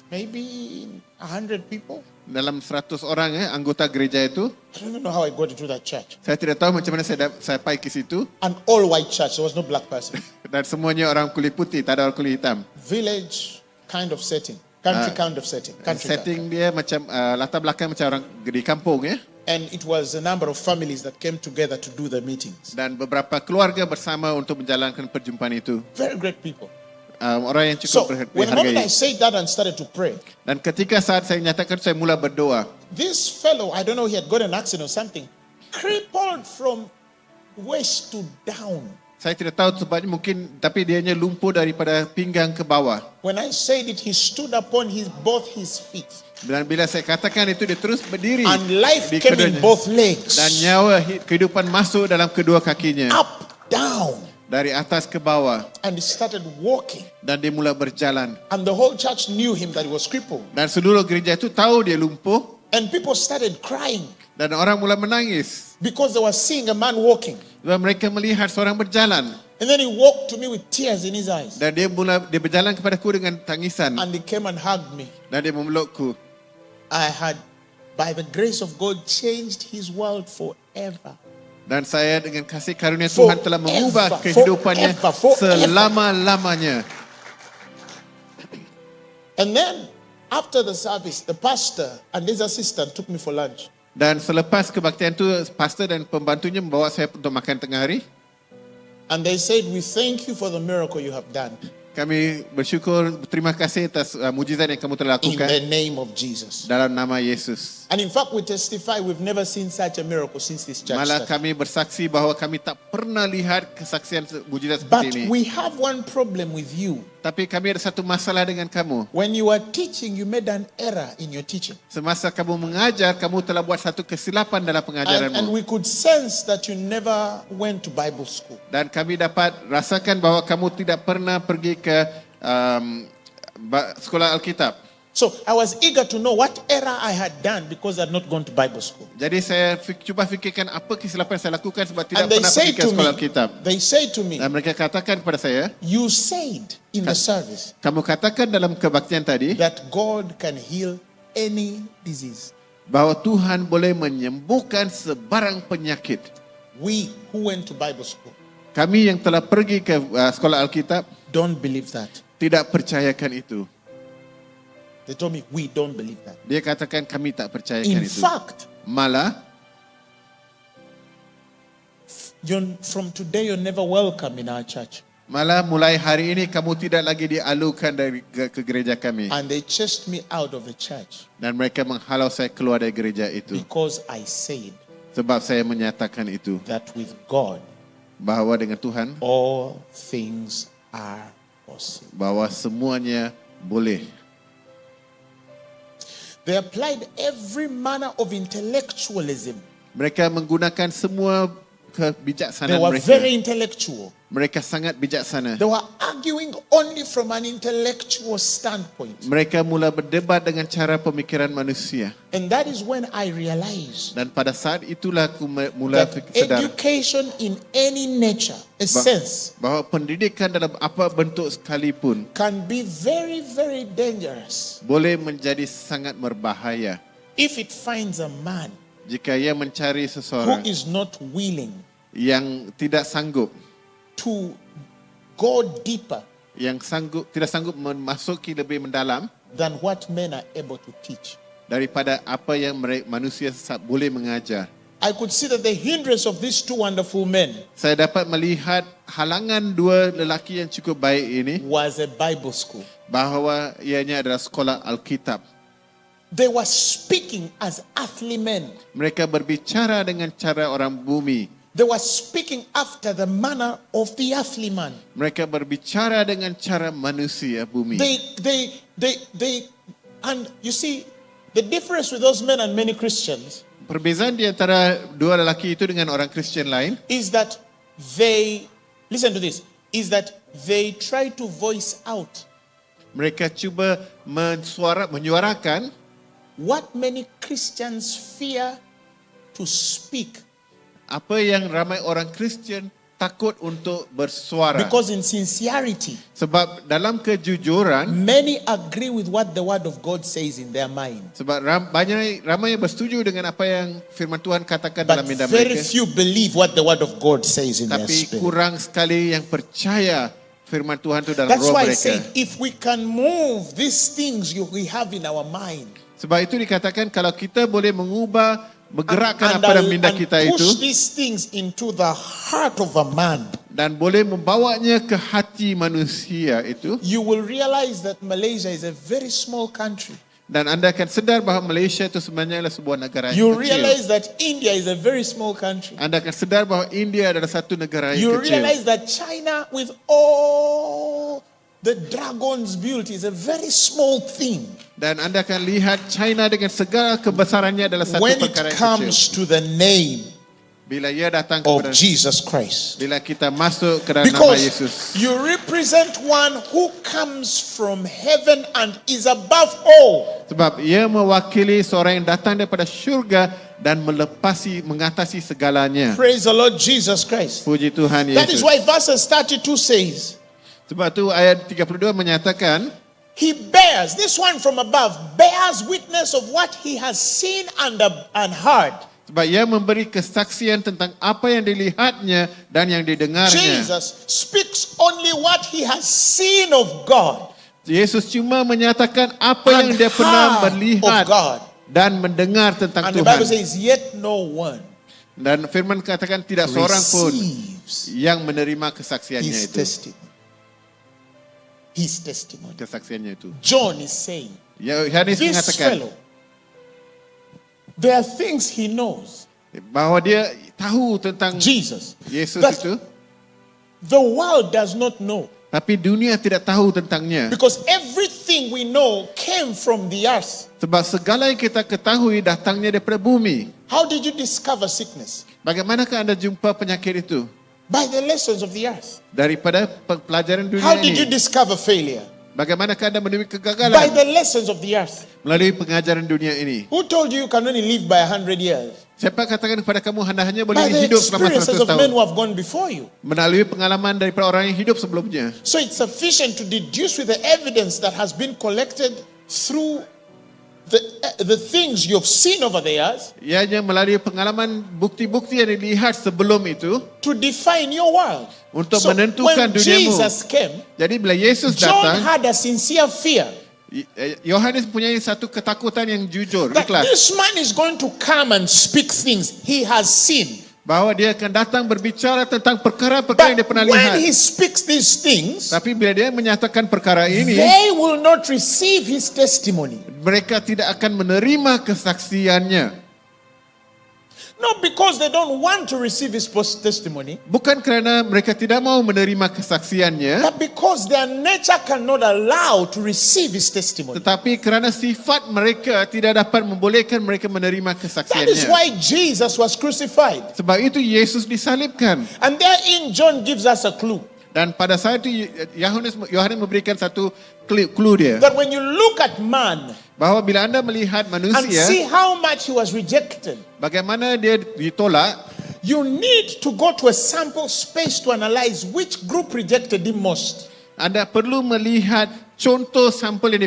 maybe 100 people. Dalam 100 orang anggota gereja itu. I don't even know how I got into that church. Saya tidak tahu macam mana saya sampai ke situ. An all white church, there was no black person. Dan semuanya orang kulit putih, tak ada orang kulit hitam. Village kind of setting, country kind of setting. Country Setting dia macam latar belakang macam orang di kampung ya. And it was a number of families that came together to do the meetings. Dan beberapa keluarga bersama untuk menjalankan perjumpaan itu. Very great people. Orang yang So, cukup when the moment I dihargai. said that and started to pray, Dan ketika saat saya nyatakan saya mula berdoa. this fellow, I don't know, he had got an accident or something, crippled from waist to down. Saya tidak tahu sebabnya mungkin, tapi dia hanya lumpuh daripada pinggang ke bawah. When I said it, he stood upon both his feet. Dan bila saya katakan itu, dia terus berdiri And life di came in keduanya. both legs. Dan nyawa kehidupan masuk dalam kedua kakinya. Up, down. Dari atas ke bawah. And he started walking. Dan dia mula berjalan. And the whole church knew him that he was crippled. Dan seluruh gereja itu tahu dia lumpuh. And people started crying Dan orang mula menangis. because they were seeing a man walking. Sebab mereka melihat seorang berjalan. And then he walked to me with tears in his eyes. Dan dia berjalan kepadaku dengan tangisan. And he came and hugged me. Dan dia memelukku. I had, by the grace of God, changed his world forever. Dan saya dengan kasih karunia Tuhan telah mengubah kehidupannya selama-lamanya. And then, after the service, the pastor and his assistant took me for lunch. Dan selepas kebaktian itu, pastor dan pembantunya membawa saya untuk makan tengah hari. And they said, we thank you for the miracle you have done. Kami bersyukur, terima kasih atas mujizat yang kamu telah In lakukan the name of Jesus. dalam nama Yesus. And in fact, we testify we've never seen such a miracle since this church Malah started. kami bersaksi bahawa kami tak pernah lihat kesaksian mujizat seperti But ini. we have one problem with you. Tapi kami ada satu masalah dengan kamu. When you are teaching, you made an error in your teaching. Semasa kamu mengajar, kamu telah buat satu kesilapan dalam And pengajaranmu. we could sense that you never went to Bible school. Dan kami dapat rasakan bahawa kamu tidak pernah pergi ke sekolah Alkitab. So I was eager to know what error I had done because I had not gone to Bible school. Jadi saya cuba fikirkan apa kesilapan saya lakukan sebab tidak And they pernah say pergi ke to sekolah me, Alkitab. they Dan mereka katakan kepada saya, you said in the service kamu katakan dalam kebaktian tadi that God can heal any disease. bahawa Tuhan boleh menyembuhkan sebarang penyakit. We who went to Bible school Kami yang telah pergi ke sekolah Alkitab don't believe that. tidak percayakan itu. They told me we don't believe that. Dia katakan kami tak percayakan In itu. fact, Malah from today you're never welcome in our church. mulai hari ini kamu tidak lagi dialukan dari ke gereja kami. And they chased me out of the church Dan mereka menghalau saya keluar dari gereja itu. because I said Sebab saya menyatakan itu. that with God Bahawa dengan Tuhan, all things are possible. bahawa semuanya boleh. They applied every manner of intellectualism. Mereka menggunakan semua They kebijaksanaan were mereka. very intellectual. Mereka sangat bijaksana. They were arguing only from an intellectual standpoint. Mereka mula berdebat dengan cara pemikiran manusia. And that is when I realized Dan pada saat itulah aku mula that sedar education in any nature, a sense, bahawa pendidikan dalam apa bentuk sekalipun can be very, very dangerous boleh menjadi sangat berbahaya if it finds a man jika ia mencari who seseorang is not willing yang tidak sanggup, to go deeper tidak sanggup memasuki lebih mendalam than what men are able to teach. daripada apa yang manusia boleh mengajar. I could see that the hindrance of these two wonderful men Saya dapat melihat halangan dua lelaki yang cukup baik ini was a Bible school. bahawa ianya adalah sekolah Alkitab. They were speaking as earthly men. Mereka berbicara dengan cara orang bumi. They were speaking after the manner of the earthly man. Mereka berbicara dengan cara manusia bumi. And you see, the difference with those men and many Christians Perbezaan di antara dua lelaki itu dengan orang Kristian lain is that listen to this, is that they try to voice out mereka cuba menyuarakan what many Christians fear to speak. Apa yang ramai orang Kristian takut untuk bersuara. Because in sincerity, Sebab dalam kejujuran, many agree with what the word of God says in their mind. sebab ramai yang bersetuju dengan apa yang firman Tuhan katakan But dalam minda very mereka. few believe what the word of God says in their Tapi spirit. kurang sekali yang percaya firman Tuhan itu dalam That's roh why I mereka. said, if we can move these things we have in our mind Sebab itu dikatakan kalau kita boleh bergerakkan apa dalam minda kita push itu these things into the heart of a man, dan boleh membawanya ke hati manusia itu, you will realize that Malaysia is a very small country. Dan anda akan sedar bahawa Malaysia itu sebenarnya adalah sebuah negara You yang kecil. realize that India is a very small country. Anda akan sedar bahawa India adalah satu negara You yang kecil. realize that China, with all the dragon's beauty, is a very small thing Dan anda akan lihat China dengan segala kebesarannya adalah satu when it perkara yang kecil. comes to the name Bila ia datang of kepada Jesus Christ. bila kita masuk ke dalam nama Because Yesus. you represent one who comes from heaven and is above all. Sebab ia mewakili seorang yang datang daripada syurga dan mengatasi segalanya. Praise the Lord Jesus Christ. Puji Tuhan That is Yesus. why verses 32 says, Sebab tu ayat 32 menyatakan, He bears, this one from above, bears witness of what he has seen and heard. sebab ia memberi kesaksian tentang apa yang dilihatnya dan yang didengarnya. Jesus speaks only what he has seen of God Yesus cuma menyatakan apa yang and dia pernah heard of melihat God. dan mendengar tentang And the Bible Tuhan. says, yet no one Dan firman katakan tidak seorang pun receives yang menerima kesaksiannya his itu. testimony. His testimony. Kesaksiannya itu. John is saying, Yohanes this mengatakan fellow, there are things he knows, bahawa dia tahu tentang Jesus, Yesus that itu, the world does not know. tapi dunia tidak tahu tentangnya. Because everything we know came from the earth. Sebab segala yang kita ketahui datangnya daripada bumi. How did you discover sickness? Bagaimanakah anda jumpa penyakit itu? By the lessons of the earth. Daripada pelajaran dunia How did you ini. discover failure? Bagaimanakah anda menemui By kegagalan? the lessons of the earth. Melalui pengajaran dunia ini. Who told you you can only live by 100 years? Siapa katakan kepada kamu anda hanya boleh By the hidup selama experiences 100 of men tahun? who have gone before you. Melalui pengalaman daripada orang yang hidup sebelumnya. So it's sufficient to deduce with the evidence that has been collected through the things you've seen over the years Ianya melalui pengalaman bukti-bukti yang dilihat sebelum itu to define your world. untuk So menentukan when duniamu. Jesus came, Jadi bila Yesus John datang, had a sincere fear Yohanes mempunyai satu ketakutan yang jujur, that ikhlas. this man is going to come and speak things he has seen. Bahawa dia akan datang berbicara tentang perkara-perkara yang dia But pernah when lihat. he speaks these things, Tapi bila dia menyatakan perkara ini, they will not receive his testimony. mereka tidak akan menerima kesaksiannya. Not because they don't want to receive his testimony, Bukan kerana mereka tidak mau menerima kesaksiannya, but because their nature cannot allow to receive his testimony. tetapi kerana sifat mereka tidak dapat membolehkan mereka menerima That is kesaksiannya. why Jesus was crucified. Sebab itu Yesus disalibkan. And therein John gives us a clue. Dan pada saat itu Yohanes memberikan satu clue dia. That when you look at man Bahawa bila anda melihat and manusia, see how much he was rejected, bagaimana dia ditolak, you need to go to a sample space to analyze which group rejected him most. anda perlu melihat contoh sampel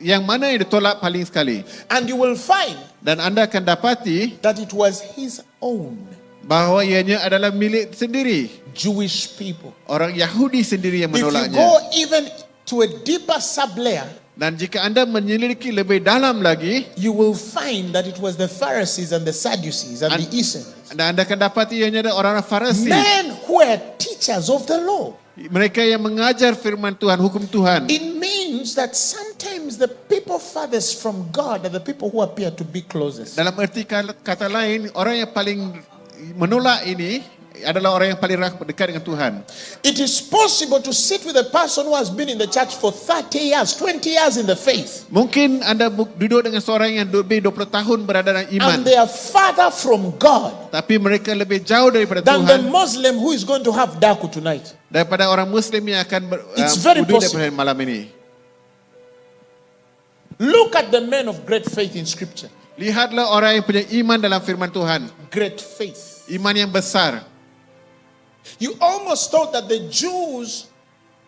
yang mana yang ditolak paling sekali. And you will find Dan anda akan dapati that it was his own bahawa ianya adalah milik sendiri. Jewish people. Orang Yahudi sendiri yang If you menolaknya. go even to a deeper sub-layer, Dan jika anda menyelidiki lebih dalam lagi, you will find that it was the Pharisees and the Sadducees and the Essenes. dan anda akan dapati ianya ada orang Farisi. Men who were teachers of the law. Mereka yang mengajar firman Tuhan, hukum Tuhan. It means that sometimes the people farthest from God are the people who appear to be closest. Dalam erti kata lain, orang yang paling menolak ini adalah orang yang paling dekat dengan Tuhan. It is possible to sit with a person who has been in the church for 30 years, 20 years in the faith, Mungkin anda duduk dengan seorang yang lebih 20 tahun berada dalam iman, and they are farther from God tapi mereka lebih jauh daripada than the Tuhan Muslim who is going to have daku tonight. daripada orang Muslim yang akan It's very duduk possible. daripada malam ini. Look at the men of great faith in Scripture. Lihatlah orang yang punya iman dalam firman Tuhan, Great faith. iman yang besar. You almost thought that the Jews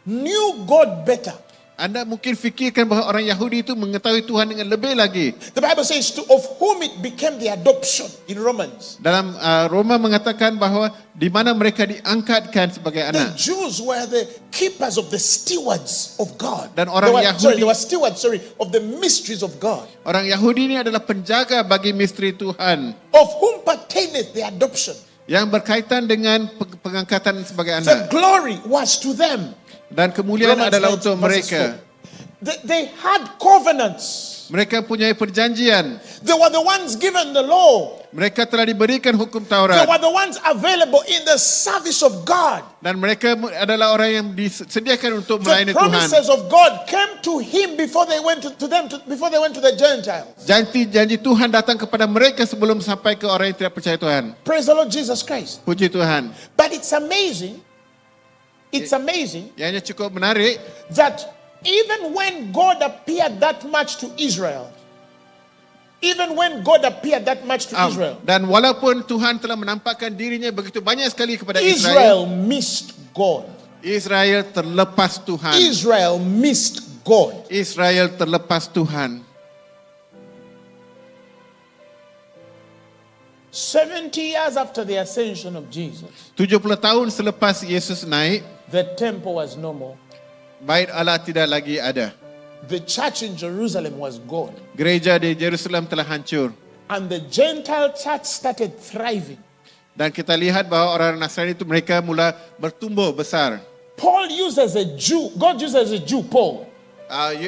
knew God better. Anda mungkin fikirkan bahawa orang Yahudi itu mengetahui Tuhan dengan lebih lagi. The Bible says, of whom it became the adoption in Romans. Dalam Roma mengatakan bahawa di mana mereka diangkatkan sebagai The anak. Jews were the keepers of the stewards of God. Dan orang Yahudi- They were stewards, of the mysteries of God. Orang Yahudi ini adalah penjaga bagi misteri Tuhan Of whom pertaineth the adoption. yang berkaitan dengan pengangkatan sebagai The anak. glory was to them. Dan kemuliaan Romans adalah 9, untuk verses mereka. 4. They had covenants. Mereka punya perjanjian. They were the ones given the law. Mereka telah diberikan hukum They Taurat. were the ones available in the service of God. Dan mereka adalah orang yang disediakan untuk The melayani Tuhan. promises of God came to him before they went to them, before they went to the Gentiles. Janji Tuhan datang kepada mereka sebelum sampai ke orang yang tidak percaya Tuhan. Praise the Lord Jesus Christ. Puji Tuhan. But it's amazing Yang cukup menarik, that even when God appeared that much to Israel, dan walaupun Tuhan telah menampakkan dirinya begitu banyak sekali kepada Israel missed God. Israel terlepas Tuhan. Israel missed God. Israel terlepas Tuhan. 70 years after the ascension of Jesus, 70 tahun selepas Yesus naik, the temple was no more. Bait Allah tidak lagi ada. The church in Jerusalem was gone. Gereja di Jerusalem telah hancur. And the Gentile church started thriving. Dan kita lihat bahawa orang Nasrani itu mereka mula bertumbuh besar. Paul used as a Jew, God used as a Jew, Paul,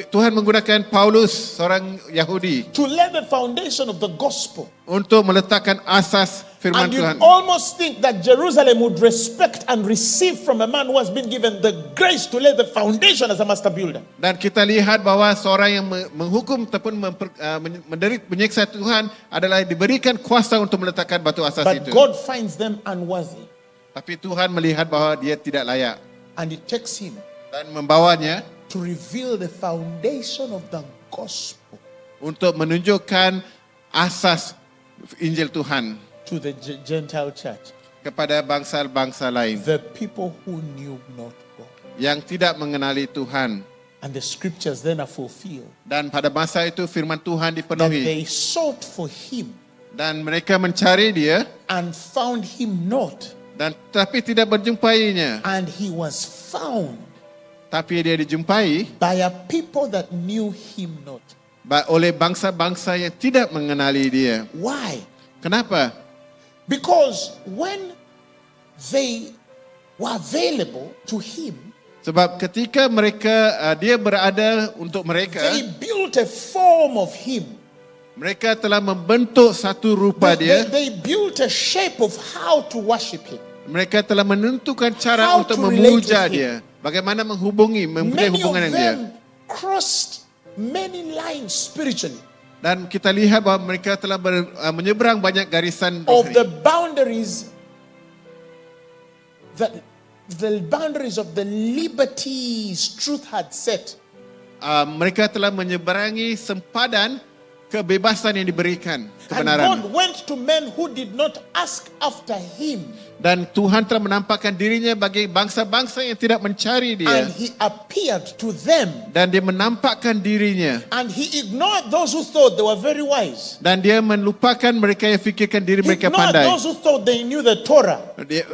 Tuhan menggunakan Paulus, seorang Yahudi, to lay the foundation of the gospel. untuk meletakkan asas firman And you Tuhan. almost think that Jerusalem would respect and receive from a man who has been given the grace to lay the foundation as a master builder. Dan kita lihat bahawa seorang yang menghukum ataupun menyiksa Tuhan adalah diberikan kuasa untuk meletakkan batu asas But itu. God finds them unworthy. Tapi Tuhan melihat bahawa dia tidak layak And it takes him dan membawanya to reveal the foundation of the gospel untuk menunjukkan asas Injil Tuhan to the Gentile church. kepada bangsa-bangsa lain The people who knew not God. yang tidak mengenali Tuhan. And the scriptures then are fulfilled. Dan pada masa itu firman Tuhan That dipenuhi. they sought for him Dan mereka mencari dia, and found him not. dan tapi tidak berjumpainya. And he was found Tapi dia dijumpai by a people that knew him not. oleh bangsa-bangsa yang tidak mengenali dia. Why? Kenapa? Because when they were available to him, Sebab ketika dia berada untuk mereka, they built a form of him. mereka telah membentuk satu rupa dia. They built a shape of how to worship him. Mereka telah menentukan cara How untuk to relate memuja with him. dia. Bagaimana mempunyai Many of hubungan dengan dia. them crossed many lines spiritually Dan kita lihat bahawa mereka telah menyeberang banyak garisan of the rohani. boundaries that the boundaries of the liberties truth had set. Mereka telah menyeberangi sempadan kebebasan yang diberikan, And kebenaran. God went to men who did not ask after him. Dan Tuhan telah menampakkan dirinya bagi bangsa-bangsa yang tidak mencari dia. And he appeared to them. Dan dia menampakkan dirinya. And he ignored those who thought they were very wise. Dan dia melupakan mereka yang fikirkan diri He mereka ignored pandai. those who thought they knew the Torah.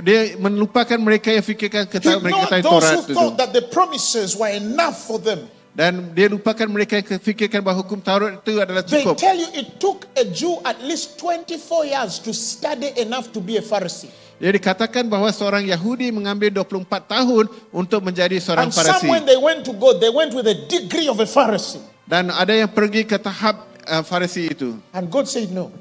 Dia melupakan mereka yang fikirkan He mereka ignored tahu those Taurat who itu. thought that the promises were enough for them. Dan dia lupakan mereka yang fikirkan bahawa hukum Taurat itu adalah They cukup. tell you it took a Jew at least 24 years to study enough to be a Pharisee. Dia dikatakan bahawa seorang Yahudi mengambil 24 tahun untuk menjadi seorang And some Farisi. when they went to God, they went with a degree of a Pharisee. Dan ada yang pergi ke tahap Farisi itu. And God said, no,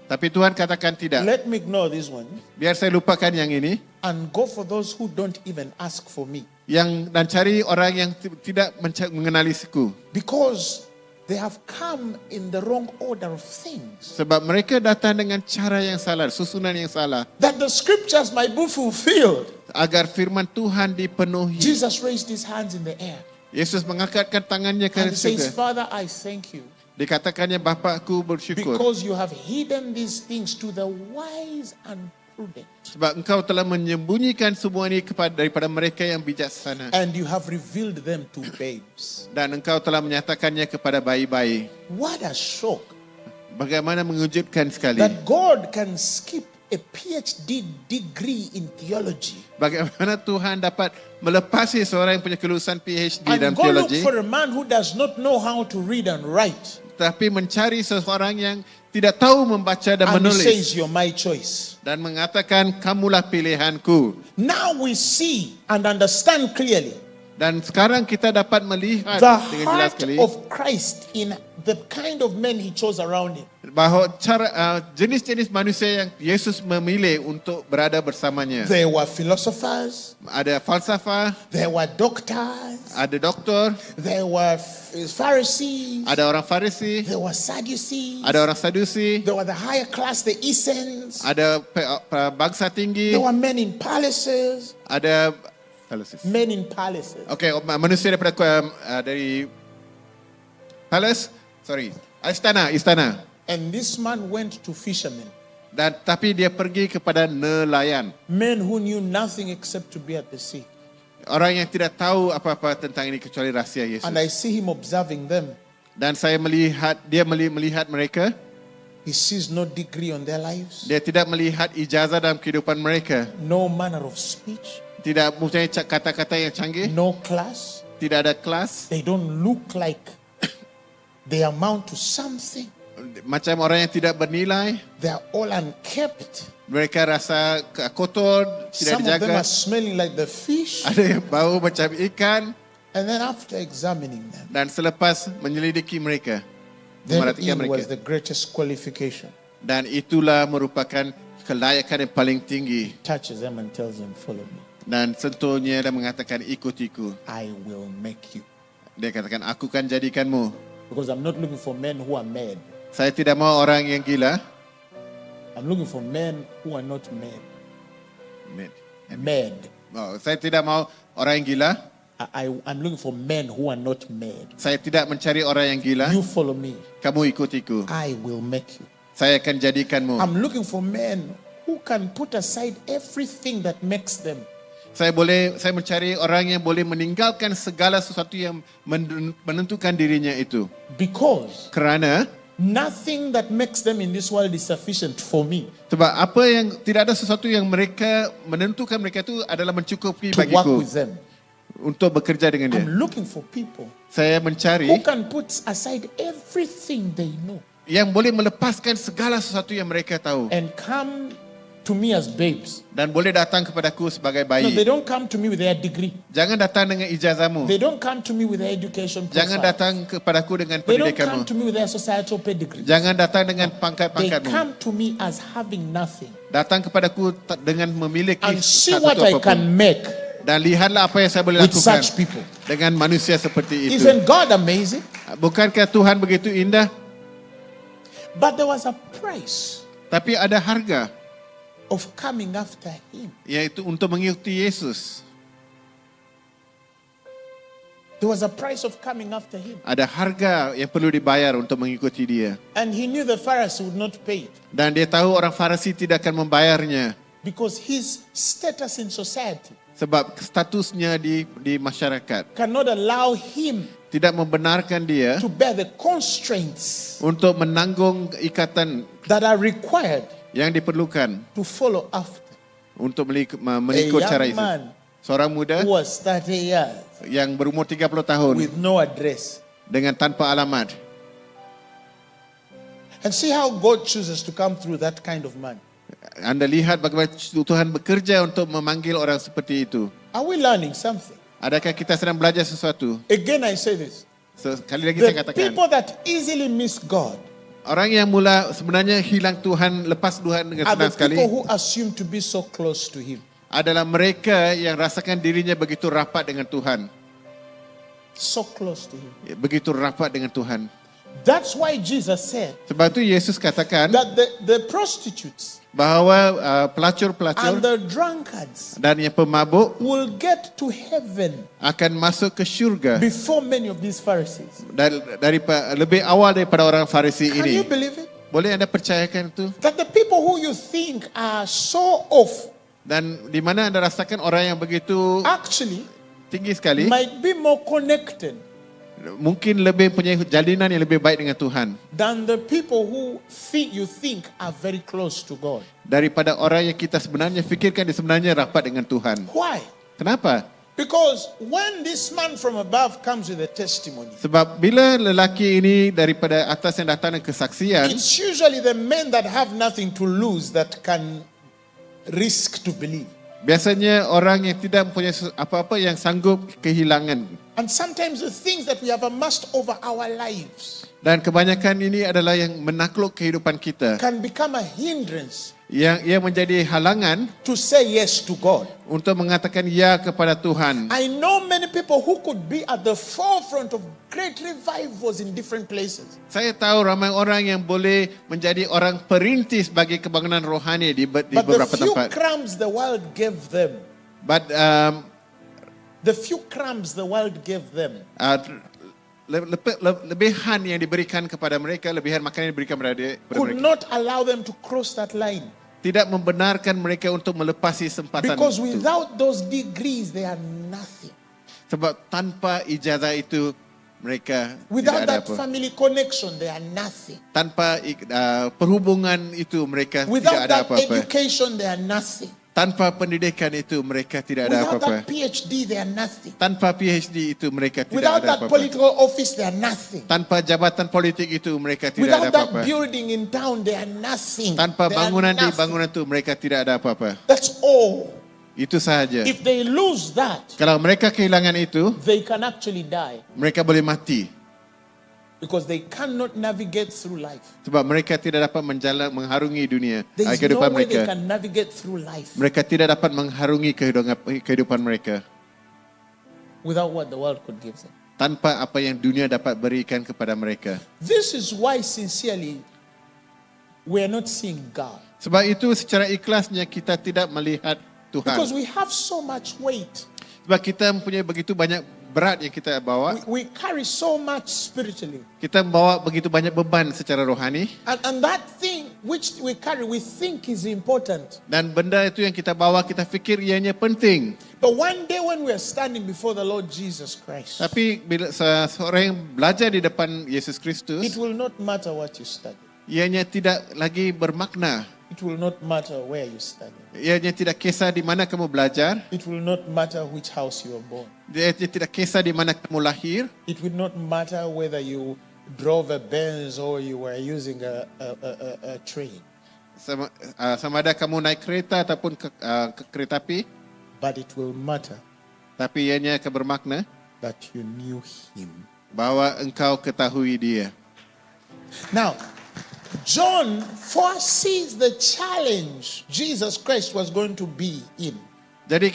Tapi Tuhan katakan tidak. let me ignore this one Biar saya lupakan yang ini. and go for those who don't even ask for me. Dan cari orang yang tidak mengenali suku. Because they have come in the wrong order of things. Sebab mereka datang dengan cara yang salah, susunan yang salah. That the scriptures might be fulfilled. Agar firman Tuhan dipenuhi. Jesus raised his hands in the air Yesus mengangkatkan tangannya ke and says, surga. Father, I thank you Dikatakannya, Bapa-Ku bersyukur. because you have hidden these things to the wise and prudent. Sebab engkau telah menyembunyikan semua ini daripada mereka yang bijaksana. And you have revealed them to babes. Dan engkau telah menyatakannya kepada bayi-bayi. What a shock Bagaimana mengejutkan sekali. that God can skip a PhD degree in theology Bagaimana Tuhan dapat melepasi seorang yang punya kelulusan PhD dalam and go look teologi. for a man who does not know how to read and write. Tapi mencari seseorang yang tidak tahu membaca dan And he menulis. says, you're my choice. Dan mengatakan, kamulah pilihanku. Now we see and understand clearly Dan sekarang kita dapat melihat the dengan jelas heart sekali of Christ in the kind of men he chose around him. bahawa jenis-jenis manusia yang Yesus memilih untuk berada bersamanya. There were philosophers, Ada falsafah, there were doctors, ada doktor, there were Pharisees, ada orang Farisi, there were Sadducees, ada orang Sadusi, there were the higher class, the Essenes, ada bangsa tinggi, there were men in palaces, ada men in palaces. okey, manusia daripada dari palace, istana. And this man went to fishermen, Dan tapi dia pergi kepada nelayan. men who knew nothing except to be at the sea. Orang yang tidak tahu apa-apa tentang ini kecuali rahsia Yesus. And I see him observing them. Dan saya melihat melihat mereka. He sees no degree on their lives, Dia tidak melihat ijazah dalam kehidupan mereka. no manner of speech, Tidak mempunyai kata-kata yang canggih. no class. Tidak ada kelas. They don't look like they amount to something. Macam orang yang tidak bernilai. They are all unkept. Mereka rasa kotor, tidak Some of them are dijaga. smelling like the fish. Ada yang bau macam ikan. And then after examining them, Dan selepas menyelidiki mereka, therein memerhatikan was mereka. the greatest qualification. Dan itulah merupakan kelayakan yang paling tinggi. Touches them and tells them, follow me. Dan sentuhnya dan mengatakan ikutiku. I will make you. Dia katakan aku kan jadikanmu. Because I'm not looking for men who are mad. Saya tidak mau orang yang gila. I'm looking for men who are not mad. Mad. Mad. Oh, saya tidak mau orang yang gila. I'm looking for men who are not mad. Saya tidak mencari orang yang gila. You follow me. Kamu ikutiku. I will make you. Saya akan jadikanmu. I'm looking for men who can put aside everything that makes them. Saya mencari orang yang boleh meninggalkan segala sesuatu yang menentukan dirinya itu. Because Kerana nothing that makes them in this world is sufficient for me sebab apa yang tidak ada sesuatu yang mereka menentukan mereka itu adalah mencukupi to work bagiku with them. untuk bekerja dengan dia. I'm looking for people Saya mencari who can put aside everything they know yang boleh melepaskan segala sesuatu yang mereka tahu and come to me as babes. dan boleh datang kepadaku sebagai No, they bayi. don't come to me with their degree. Jangan datang dengan ijazahmu. They don't come to me with their education Jangan profile. datang kepadaku dengan They don't come pendidikanmu. to me with their societal pedigree. Jangan datang dengan They pangkat-pangkatmu. come to me as having nothing. Datang kepadaku dengan memiliki And see satu what I apapun. can make Dan lihatlah apa yang saya boleh with lakukan such people. dengan manusia seperti itu. Isn't God amazing? Bukankah Tuhan begitu indah? But there was a price Tapi ada harga, of coming after him. yaitu untuk mengikuti Yesus. There was a price of coming after him. Ada harga yang perlu dibayar untuk mengikuti dia. And he knew the Pharisee would not pay it Dan dia tahu orang Farisi tidak akan membayarnya. because his status in society Sebab statusnya di masyarakat cannot allow him tidak membenarkan dia to bear the constraints untuk menanggung ikatan that are required yang diperlukan to follow after untuk mengikut a cara young itu. man Seorang muda who was 30 years yang berumur 30 tahun with no address. dengan tanpa alamat. And see how God chooses to come through that kind of man. Anda lihat bagaimana Tuhan bekerja untuk memanggil orang seperti itu. Are we learning something? Adakah kita sedang belajar sesuatu? Again, I say this. Sekali lagi saya The katakan, people that easily miss God orang yang mula sebenarnya hilang Tuhan, lepas Tuhan dengan are the senang sekali, people who assume to be so close to Him. adalah mereka yang rasakan dirinya begitu rapat dengan Tuhan. So close to Him. Begitu rapat dengan Tuhan. That's why Jesus said Sebab itu Yesus katakan that the prostitutes bahawa and pelacur-pelacur the drunkards dan yang pemabuk will get to heaven akan masuk ke syurga before many of these Pharisees. lebih awal daripada orang Farisi Can you ini. believe it? Boleh anda percayakan itu? That the people who you think are so off Dan di mana anda rasakan orang yang begitu actually tinggi sekali, might be more connected mungkin lebih punya jalinan yang lebih baik dengan Tuhan than the people who you think are very close to God. daripada orang yang kita sebenarnya fikirkan dia sebenarnya rapat dengan Tuhan. Why? Kenapa? Because when this man from above comes with a testimony, Sebab bila lelaki ini daripada atas yang datang dengan kesaksian, it's usually the men that have nothing to lose that can risk to believe. Biasanya orang yang tidak mempunyai apa-apa yang sanggup kehilangan. And sometimes the things that we have amassed over our lives Dan kebanyakan ini adalah yang menakluk kehidupan kita. can become a hindrance Yang ia menjadi halangan to say yes to God. untuk mengatakan ya kepada Tuhan. I know many people who could be at the forefront of great revivals in different places. Saya tahu ramai orang yang boleh menjadi orang perintis bagi kebangunan rohani di But the beberapa few tempat. crumbs the world gave them, But the few crumbs the world gave them, lebihan yang diberikan kepada mereka, lebihan makanan yang diberikan kepada could mereka, not allow them to cross that line. tidak membenarkan mereka untuk melepasi sempatan Because itu. without those degrees, they are nothing. Sebab tanpa ijazah itu mereka tidak Without ada that apa. family connection, they are nothing. Tanpa perhubungan itu mereka tidak Without ada that apa-apa. education, they are nothing. Tanpa pendidikan itu mereka tidak ada Without apa-apa. that PhD, they are nothing. Tanpa PhD itu mereka tidak Without ada that apa-apa. political office, they are nothing. Tanpa jabatan politik itu mereka tidak Without ada that apa-apa. building in town, they are nothing. Tanpa They are bangunan di nothing. bangunan itu mereka tidak ada apa-apa. That's all. Itu sahaja. If they lose that, Kalau mereka kehilangan itu, they can actually die mereka boleh mati. because they cannot navigate through life. Sebab mereka tidak dapat mengharungi dunia, There is no kehidupan way they mereka. can navigate through life Mereka tidak dapat mengharungi kehidupan mereka without what the world could give them. tanpa apa yang dunia dapat berikan kepada mereka. This is why, sincerely, we are not seeing God. Sebab itu secara ikhlasnya kita tidak melihat Because Tuhan. we have so much weight. Sebab kita mempunyai begitu banyak berat yang kita bawa. We carry so much spiritually. Kita membawa begitu banyak beban secara rohani. And that thing which we carry, we think is important. Dan benda itu yang kita bawa, kita fikir ianya penting. But one day when we are standing before the Lord Jesus Christ, Tapi bila seorang yang belajar di depan Yesus it Kristus, will not matter what you study. ianya tidak lagi bermakna. It will not matter where you study. Ianya tidak kisah di mana kamu belajar. It will not matter which house you were born. Dia tidak kisah di mana kamu lahir. It will not matter whether you drove a Benz or you were using a train. Sama ada kamu naik kereta ataupun ke kereta api. But it will matter Tapi ianya akan bermakna that you knew Him. bahwa engkau ketahui dia. Now, John foresees the challenge Jesus Christ was going to be in. Jadi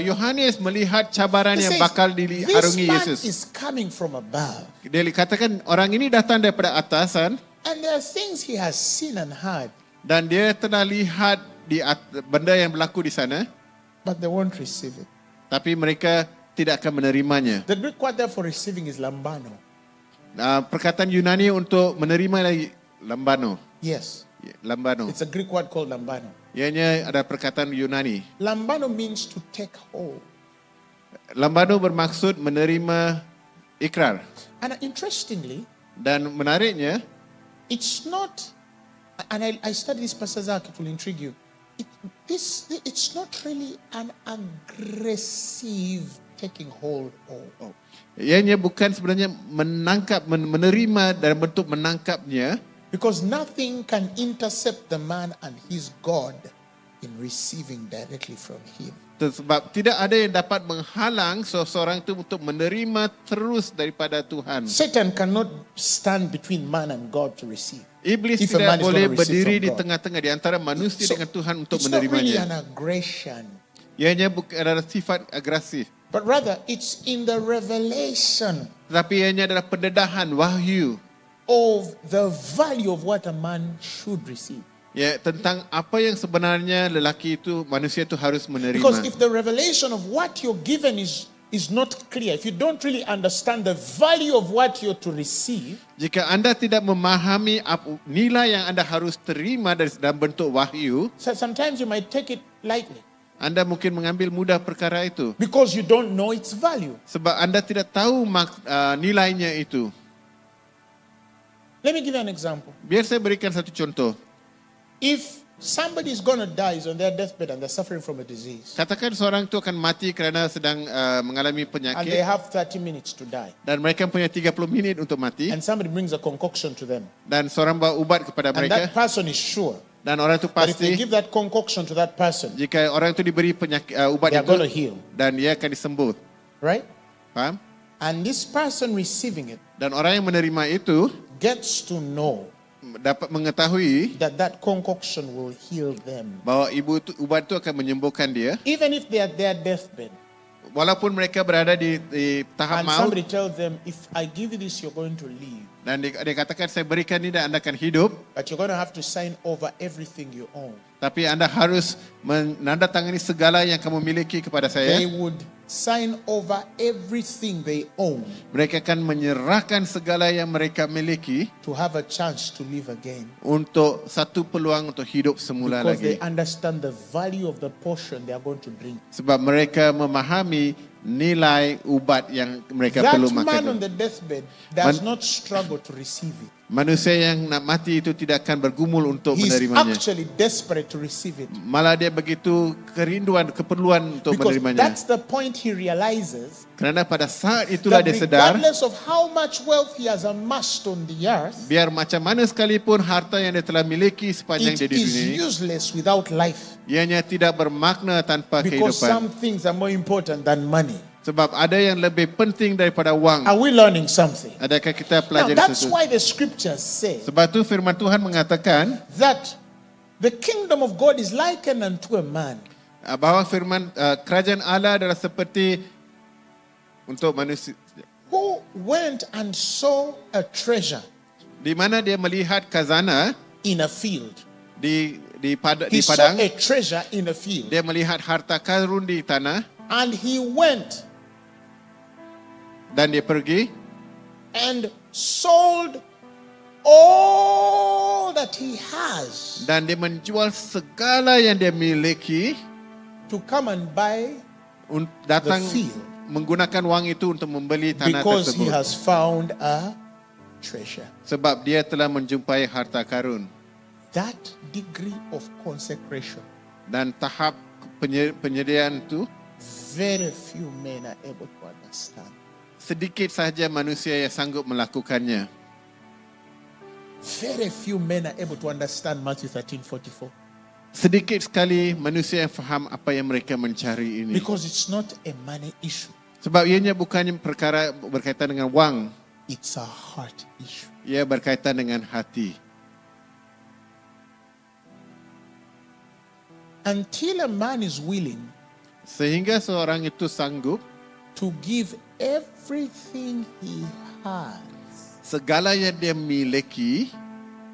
Yohanes melihat cabaran He yang says, bakal this diharungi man Yesus. is coming from above. Dia katakan orang ini datang daripada atasan And there are things he has seen and heard, dan dia telah lihat benda yang berlaku di sana, but they won't receive it. tapi mereka tidak akan menerimanya. The Greek word there for receiving is lambano. Perkataan Yunani untuk menerima lagi lambano. Yes, Lambano. it's a Greek word called lambano. Ianya ada perkataan Yunani. Lambano means to take hold. Lambano bermaksud menerima ikrar. And interestingly, Dan menariknya, it's not, and I studied this, Pastor Zach, it will intrigue you. It's not really an aggressive taking hold of. ianya bukan sebenarnya menangkap, menerima dalam bentuk menangkapnya. Because nothing can intercept the man and his God in receiving directly from him. Sebab tidak ada yang dapat menghalang seseorang itu untuk menerima terus daripada Tuhan. Satan cannot stand between man and God to receive. Iblis If a tidak man is boleh gonna receive berdiri from di God. tengah-tengah di antara manusia So, dengan Tuhan untuk it's not really an menerimanya. aggression, Ianya bukan ada sifat agresif, but rather it's in the revelation tetapi ianya adalah pendedahan wahyu of the value of what a man should receive. ya tentang apa yang sebenarnya lelaki itu, manusia itu harus menerima. Because if the revelation of what you're given is not clear, if you don't really understand the value of what you're to receive, Jika anda tidak memahami nilai yang anda harus terima dalam bentuk wahyu, so sometimes you might take it lightly anda mungkin mengambil mudah perkara itu. because you don't know its value. Sebab anda tidak tahu nilainya itu. Let me give you an example. Biar saya berikan satu contoh. If somebody is going to die, is on their deathbed and they're suffering from a disease, Katakan seorang itu akan mati kerana sedang mengalami and they penyakit have 30 minutes to die, dan mereka punya 30 minit untuk mati and somebody brings a concoction to them, dan seorang bawa ubat kepada and that mereka person is sure Dan orang itu But if they pasti give that concoction to that person, jika orang itu diberi ubat they are itu going to heal. dan dia akan disembuh. Right? Faham? And this person receiving it Dan orang yang menerima itu gets to know dapat mengetahui that that concoction will heal them. bahawa ubat itu akan menyembuhkan dia. Even if they are at their deathbed, Walaupun mereka berada di tahap and maut somebody tells them, if I give you this, you're going to live. dan dia katakan saya berikan ini dan anda akan hidup, But you're going to have to sign over everything you own. tapi anda harus menandatangani segala yang kamu miliki kepada They saya. would sign over everything they own Mereka akan menyerahkan segala yang mereka miliki to have a chance to live again. untuk satu peluang untuk hidup semula Because they lagi. understand the value of the portion they are going to drink. Sebab mereka memahami nilai ubat yang mereka That perlu man on makan. the deathbed does not struggle to receive it. Manusia yang nak mati itu tidak akan bergumul untuk He's menerimanya. actually desperate to receive it. Malah dia begitu kerinduan, keperluan untuk Because menerimanya. that's the point he realizes Kerana pada saat itulah that dia sedar, regardless of how much wealth he has amassed on the earth, biar macam mana sekalipun harta yang dia telah miliki sepanjang it dia di is dunia, useless without life. ianya tidak bermakna tanpa Because some kehidupan. things are more important than money. Sebab ada yang lebih penting daripada wang. Are we learning something? Adakah kita Now, pelajari that's sesuatu? why the scriptures say Sebab tu firman Tuhan mengatakan that the kingdom of God is likened unto a man bahawa firman kerajaan Allah adalah seperti untuk manusia who went and saw a treasure di mana dia melihat khazanah in a field. di He saw padang, a treasure in a field. dia melihat harta karun di tanah And he went dan dia pergi and sold all that he has dan dia menjual segala yang dia miliki, to come and buy datang the field menggunakan wang itu untuk membeli tanah because he tersebut. has found a treasure. Sebab dia telah menjumpai harta karun. That degree of consecration, Dan tahap penyediaan itu very few men are able to understand. sedikit sahaja manusia yang sanggup melakukannya. Very few men are able to understand Matthew 13:44 Sedikit sekali manusia yang faham apa yang mereka mencari ini. because it's not a money issue. Sebab ianya bukannya perkara berkaitan dengan wang, It's a heart issue. ia berkaitan dengan hati. Until a man is willing Sehingga seorang itu sanggup to give everything he has segala yang dia miliki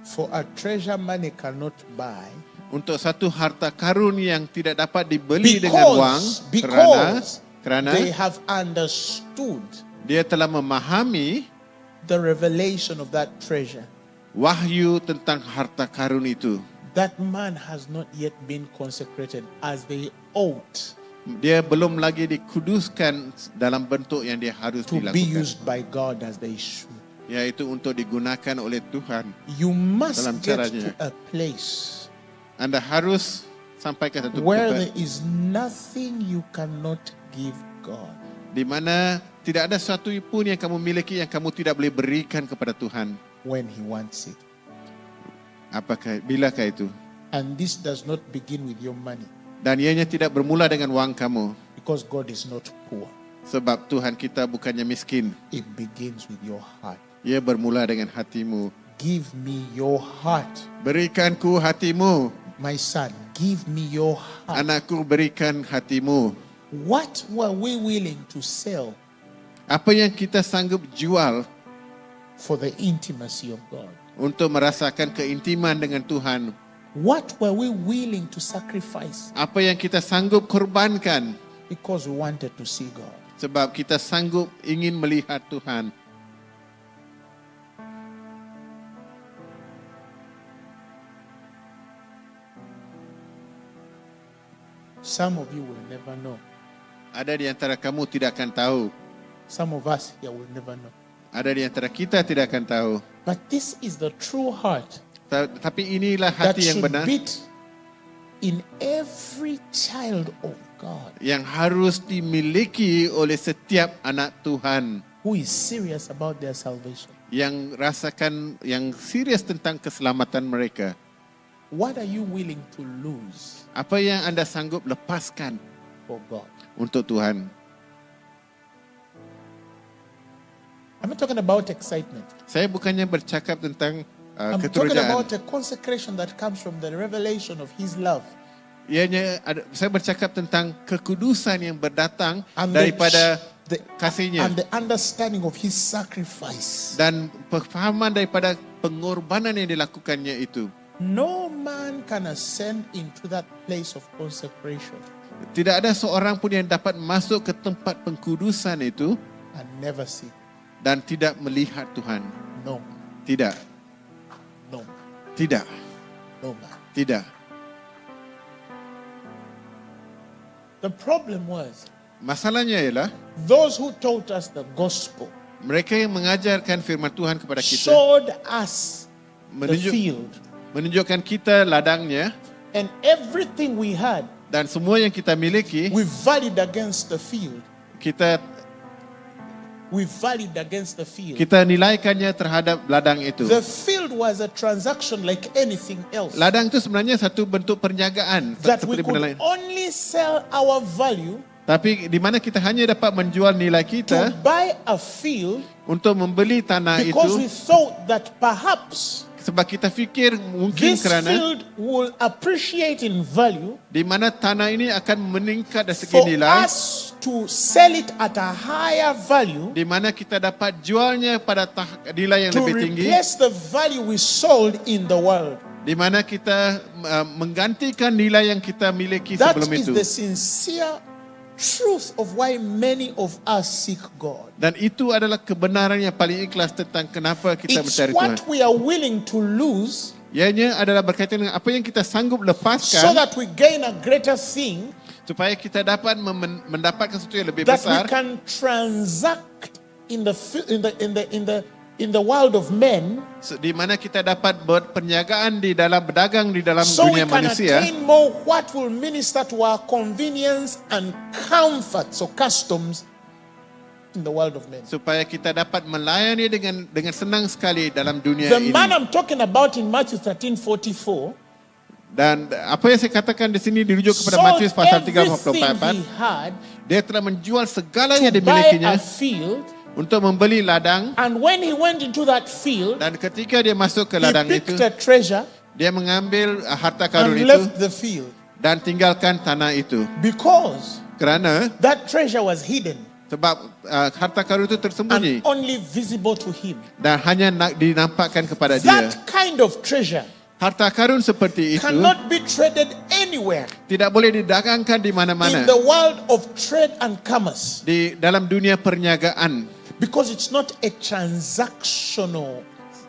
for a treasure money cannot buy, untuk satu harta karun yang tidak dapat dibeli dengan wang, kerana they have understood dia telah memahami the revelation of that treasure. wahyu tentang harta karun itu. That man has not yet been consecrated as they ought Dia belum lagi dikuduskan dalam bentuk yang dia harus to be dilakukan, used by God as they should. yaitu untuk digunakan oleh Tuhan. You must Dalam get caranya. to a place Anda harus sampai ke satu where tempat there is nothing you cannot give God. di mana tidak ada sesuatu pun yang kamu miliki yang kamu tidak boleh berikan kepada Tuhan. When he wants it. Bilakah itu? And this does not begin with your money Dan ianya tidak bermula dengan wang kamu. because God is not poor. Sebab Tuhan kita bukannya miskin. It begins with your heart. Ia bermula dengan hatimu. Give me your heart. Berikanku hatimu. My son, give me your heart. Anakku, berikan hatimu. What were we willing to sell Apa yang kita sanggup jual for the intimacy of God? untuk merasakan keintiman dengan Tuhan? What were we willing to sacrifice Apa yang kita sanggup korbankan because we wanted to see God? sebab kita sanggup ingin melihat Tuhan? Some of you will never know. Ada di antara kamu tidak akan tahu. Some of us here will never know. Ada di antara kita tidak akan tahu. But this is the true heart Tapi inilah that hati yang should benar beat in every child of God yang harus dimiliki oleh setiap anak Tuhan who is serious about their salvation. yang rasakan, yang serius tentang keselamatan mereka. What are you willing to lose Apa yang anda sanggup lepaskan for God? untuk Tuhan? I'm not talking about excitement. Saya bukannya bercakap tentang I'm talking keterujaan. about a consecration that comes from the revelation of His love. Saya bercakap tentang kekudusan yang berdatang And daripada the kasihnya and the understanding of His sacrifice. dan pemahaman daripada pengorbanan yang dilakukannya itu. No man can ascend into that place of consecration Tidak ada seorang pun yang dapat masuk ke tempat pengkudusan itu and never see. dan tidak melihat Tuhan. No, Tidak, no, tidak, no man. tidak. The problem was Masalahnya ialah those who taught us the gospel mereka yang mengajarkan firman Tuhan kepada kita showed us the field, menunjukkan kita ladangnya, and everything we had dan semua yang kita miliki we valued against the field. kita nilaikannya terhadap ladang itu. The field was a transaction like anything else. Ladang itu sebenarnya satu bentuk perniagaan That we seperti benda could lain. only sell our value Tapi di mana kita hanya dapat menjual nilai to kita buy a field untuk membeli tanah because we itu thought that perhaps sebab kita fikir mungkin this kerana field will appreciate in value di mana tanah ini akan meningkat dari segi for nilai, us to sell it at a higher value di mana kita dapat jualnya pada nilai yang to lebih tinggi, replace the value we sold in the world. di mana kita menggantikan nilai yang kita miliki That sebelum is itu. the sincere truth of why many of us seek God. Dan itu adalah kebenaran yang paling ikhlas tentang kenapa kita It's mencari Tuhan. what we are willing to lose Ianya adalah berkaitan dengan apa yang kita sanggup so lepaskan that we gain a greater thing supaya kita dapat mendapatkan sesuatu yang lebih that we besar, can transact in the world of men, di mana kita dapat berperniagaan di dalam berdagang di dalam so we dunia can manusia, attain more what will minister to our convenience and comforts or customs in the world of men. supaya kita dapat melayani dengan senang sekali dalam dunia The ini. man I'm talking about in Matthew 13:44 Dan apa yang saya katakan di sini dirujuk kepada sold Matius pasal everything 3:44. he had Dia telah menjual segala yang to buy dimilikinya a field, untuk membeli ladang, and when he went into that field, dan ketika dia masuk ke he ladang picked itu, a treasure dia mengambil harta karun and itu left the field dan tinggalkan tanah itu. because Kerana that treasure was hidden sebab harta karun itu tersembunyi and only visible to him. dan hanya dinampakkan kepada dia. That kind of treasure Harta karun seperti itu cannot be traded anywhere tidak boleh didagangkan di in mana-mana the world of trade and commerce di dalam dunia perniagaan, because it's not a transactional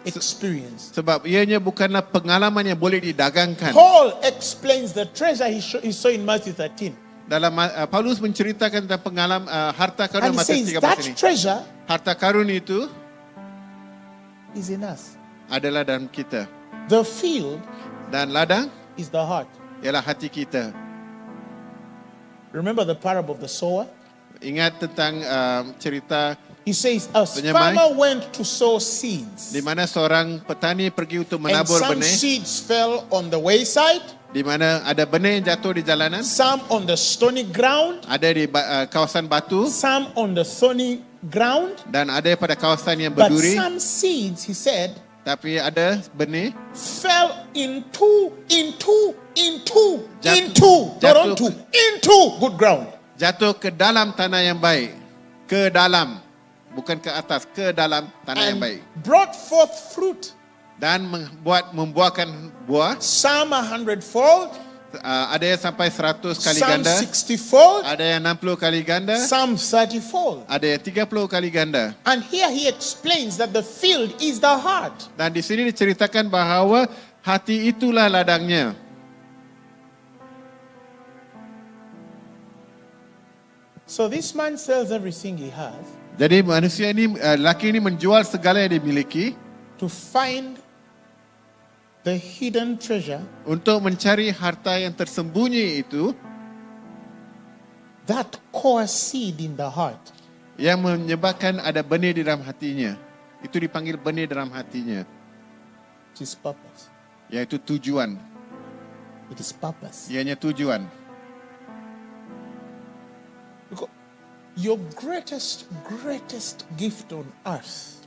experience. sebab ianya bukanlah pengalaman yang boleh didagangkan. Paul explains the treasure he saw in Matthew 13. Dalam Paulus menceritakan tentang pengalaman harta karun And he Matius says that 13 ini. treasure Harta karun itu is in us. adalah dalam kita, The field dan ladang is the heart. ialah hati kita. Remember the parable of the sower? Ingat tentang cerita He says a Penyemai. farmer went to sow seeds. di mana seorang petani pergi untuk And menabur some benih, seeds fell on the wayside, di mana ada benih yang jatuh di jalanan, some on the stony ground, ada di kawasan batu, some on the thorny ground. dan ada pada kawasan yang But berduri. some seeds, he said, Tapi ada benih fell into good ground. jatuh ke dalam tanah yang baik, ke dalam, bukan ke atas, ke dalam tanah yang baik, And brought forth fruit. dan membuahkan buah. Some 100-fold, Ada yang sampai 100 kali some ganda, 60-fold, ada yang 60 kali ganda, some 30-fold. ada yang 30 kali ganda. And here he explains that the field is the heart. Dan di sini diceritakan bahawa hati itulah ladangnya. So this man sells everything he has Jadi manusia ini, lelaki ini menjual segala yang dimiliki to find the hidden treasure untuk mencari harta yang tersembunyi itu, that core seed in the heart. yang menyebabkan ada benih di dalam hatinya. Itu dipanggil benih dalam hatinya, His purpose. yaitu tujuan. It is purpose. Ianya tujuan. Because your greatest gift on earth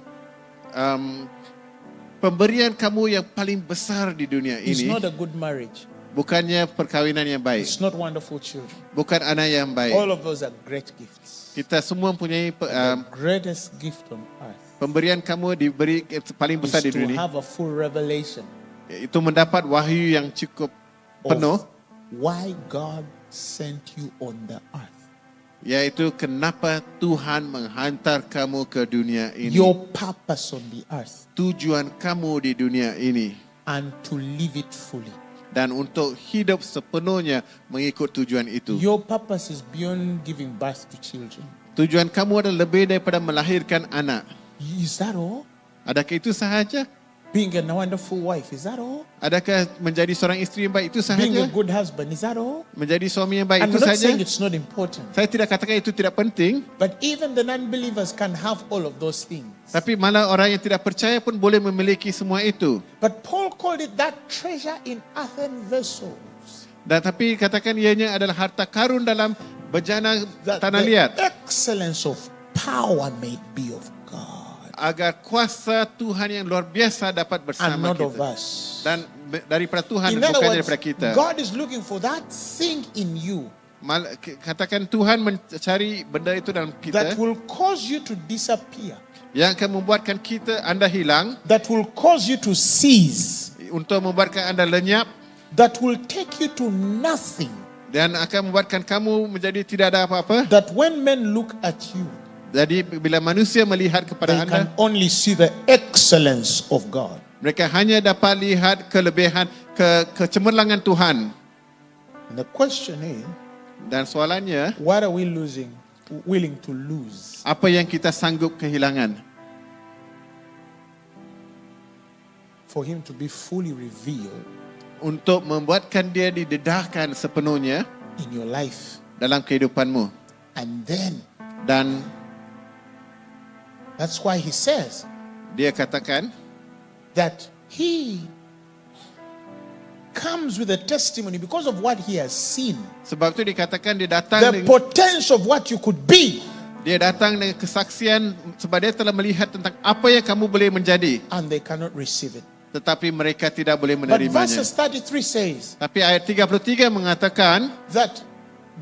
Pemberian kamu yang paling besar di dunia is ini not a good marriage. bukannya perkawinan yang baik, It's not wonderful children. bukan anak yang baik. All of those are great gifts. Kita semua mempunyai The greatest gift on earth pemberian kamu diberi paling besar di is to dunia, have a full revelation itu mendapat wahyu yang cukup penuh, of why God sent you on the earth. yaitu kenapa Tuhan menghantar kamu ke dunia ini. Your purpose on the earth, Tujuan kamu di dunia ini, and to live it fully. dan untuk hidup sepenuhnya mengikut tujuan itu. Your purpose is beyond giving birth to children. Tujuan kamu adalah lebih daripada melahirkan anak. Is that all? Adakah itu sahaja? Being a wonderful wife, is that all? Adakah menjadi seorang isteri yang baik itu Being a sahaja? good husband, is that all? Menjadi suami yang baik I'm itu not saja? saying it's not important. Saya tidak katakan itu tidak penting, But even the non-believers can have all of those things. tapi malah orang yang tidak percaya pun boleh memiliki semua itu. But Paul called it that treasure in earthen vessels. Dan tapi katakan ianya adalah harta karun dalam bejana That tanah the liat, excellence of power may be of God agar kuasa Tuhan yang luar biasa dapat and bersama not of kita. us. Dan daripada Tuhan, In other bukan words, daripada kita. God is looking for that thing in you Katakan Tuhan mencari benda itu dalam that kita, will cause you to disappear, yang akan membuatkan kita anda hilang, that will cause you to cease, untuk membuatkan anda lenyap, that will take you to nothing, dan akan membuatkan kamu menjadi tidak ada apa-apa. that when men look at you, Jadi bila manusia melihat they kepada anda, can only see the excellence of God. mereka hanya dapat lihat kelebihan, kecemerlangan Tuhan. And the question is, Dan soalannya, what are we willing to lose apa yang kita sanggup kehilangan for Him to be fully revealed untuk membuatkan dia didedahkan sepenuhnya in your life? dalam kehidupanmu. And then, Dan that's why He says dia katakan, that He comes with a testimony because of what He has seen. sebab itu dikatakan dia datang The dengan, potential of what you could be. dia datang dengan kesaksian sebab dia telah melihat tentang apa yang kamu boleh menjadi, And they cannot receive it. tetapi mereka tidak boleh But menerimanya. verses 33 says Tapi ayat 33 mengatakan, that,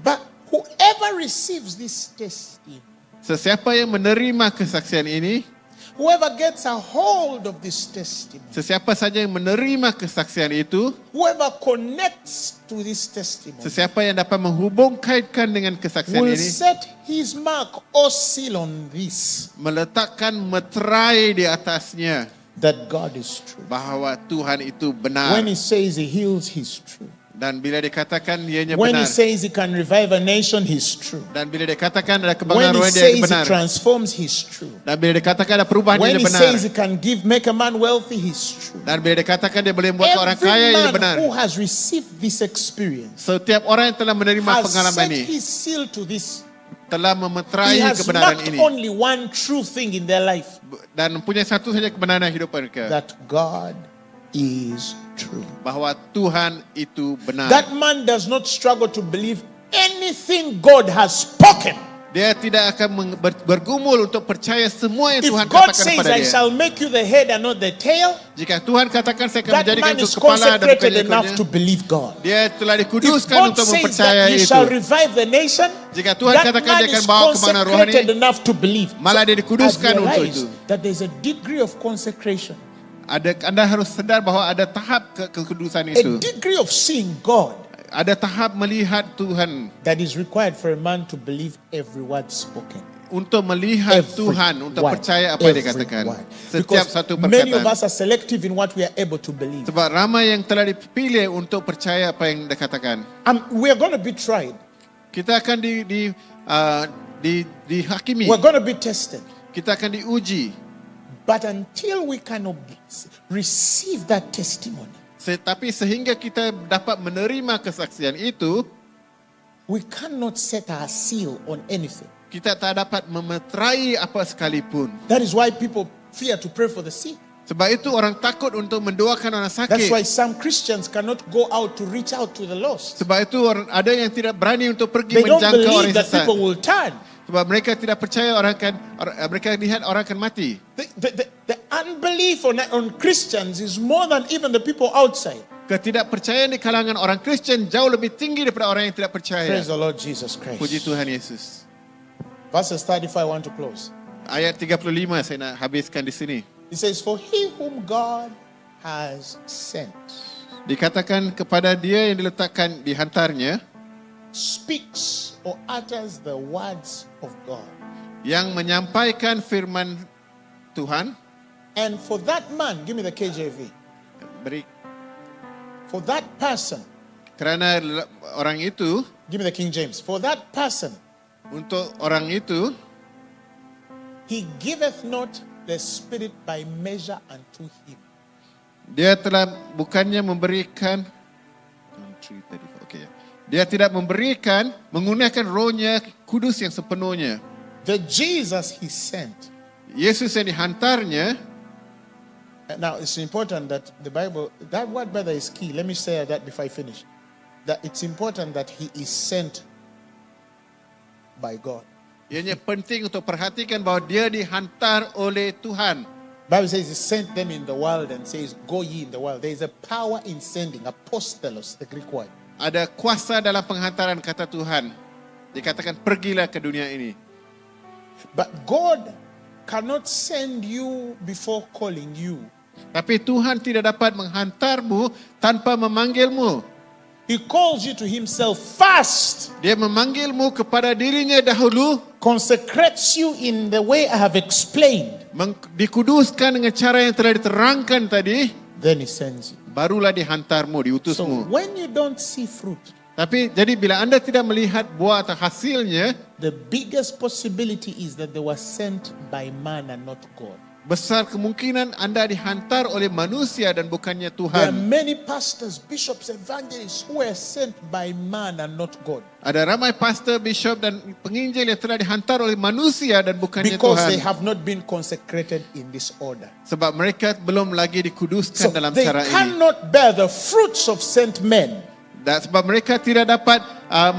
but whoever receives this testimony, sesiapa yang menerima kesaksian ini, whoever gets a hold of this testimony, sesiapa saja yang menerima kesaksian itu, whoever connects to this testimony, sesiapa yang dapat menghubungkan dengan kesaksian will ini, set his mark or seal on this, meletakkan meterai di atasnya that God is true. bahawa Tuhan itu benar. When He says He heals, He's true. Dan bila dikatakan ianya When He benar, says He can revive a nation, He's true. dan bila dikatakan ada When kebanggaan He rohani dia says He benar, transforms, He's true. dan bila dikatakan ada perubahan When dia He benar, says He can make a man wealthy, He's true. dan bila dikatakan dia boleh membuat orang Every kaya dia man benar. who has received this experience Setiap orang yang telah menerima has pengalaman set ini his seal to this. telah He memeterai has kebenaran marked ini only one true thing in their life, dan punya satu saja kebenaran hidup mereka, that God is true. bahawa Tuhan itu benar. That man does not struggle to believe anything God has spoken. Dia tidak akan bergumul untuk percaya semua yang If Tuhan God katakan says, kepada I dia. shall make you the head and not the tail, Jika Tuhan katakan saya akan that menjadikan man itu is kepala dan bukan consecrated enough ekornya, to believe God. dia telah If dikuduskan God untuk says that mempercayai He itu. shall revive the nation, Jika Tuhan that katakan man dia akan is bawa kebenaran rohani, consecrated enough to believe. malah dia I've dikuduskan untuk realized itu. that there's a degree of consecration, Anda harus sedar bahawa ada tahap kekudusan a itu. degree of seeing God Ada tahap melihat Tuhan, that is required for a man to believe every word spoken. untuk melihat Every Tuhan, untuk word, percaya apa yang every dikatakan. word. Setiap Because satu many of perkataan. us are selective in what we are able to believe. Sebab ramai yang telah dipilih untuk percaya apa yang dikatakan. We are going to be tried. Kita akan dihakimi. We're going to be tested. Kita akan diuji. But until we can receive that testimony, Tapi sehingga kita dapat menerima kesaksian itu, we cannot set our seal on anything. kita tak dapat memeterai apa sekalipun. That is why people fear to pray for the sick. Sebab itu orang takut untuk mendoakan orang That's sakit. why some Christians cannot go out to reach out to the lost. Sebab itu ada yang tidak berani untuk pergi They don't menjangkau orang believe that sesat. people will turn. Sebab mereka tidak percaya mereka lihat orang akan mati. The unbelief on Christians is more than even the people outside. Ketidakpercayaan di kalangan orang Kristian jauh lebih tinggi daripada orang yang tidak percaya. Praise the Lord Jesus Puji Christ. Tuhan Yesus. Verses 35, I want to close. Ayat 35 saya nak habiskan di sini. It says, for he whom God has sent Dikatakan kepada dia yang diletakkan dihantarnya, speaks or utters the words of God. yang menyampaikan firman Tuhan. And for that man, give me the KJV. Beri, For that person, kerana orang itu, give me the King James. For that person, untuk orang itu, he giveth not the Spirit by measure unto him. dia telah bukannya memberikan, dia tidak memberikan, menggunakan rohnya kudus yang sepenuhnya. The Jesus he sent. Yesus yang dihantarnya. Now it's important that the Bible, that word brother is key. Let me say that before I finish. That it's important that he is sent by God. Ianya penting untuk perhatikan bahawa dia dihantar oleh Tuhan. Bible says he sent them in the world and says, go ye in the world. There is a power in sending, apostolos, the Greek word. Ada kuasa dalam penghantaran kata Tuhan. Dikatakan pergilah ke dunia ini. But God cannot send you before calling you. Tapi Tuhan tidak dapat menghantarmu tanpa memanggilmu. He calls you to himself first, Dia memanggilmu kepada dirinya dahulu, consecrates you in the way I have explained. dikuduskan dengan cara yang telah diterangkan tadi, Then he sends you. barulah dihantarmu, So diutusmu. when you don't see fruit, Tapi jadi bila anda tidak melihat buah atau hasilnya, the biggest possibility is that they were sent by man and not God. besar kemungkinan anda dihantar oleh manusia dan bukannya There are Tuhan. many pastors, bishops, evangelists who were sent by man and not God. Ada ramai pastor, bishop dan penginjil yang telah dihantar oleh manusia dan bukannya Because they Tuhan. have not been consecrated in this order. Sebab mereka belum lagi So dikuduskan dalam they cara ini. cannot bear the fruits of sent men. Dan sebab mereka tidak dapat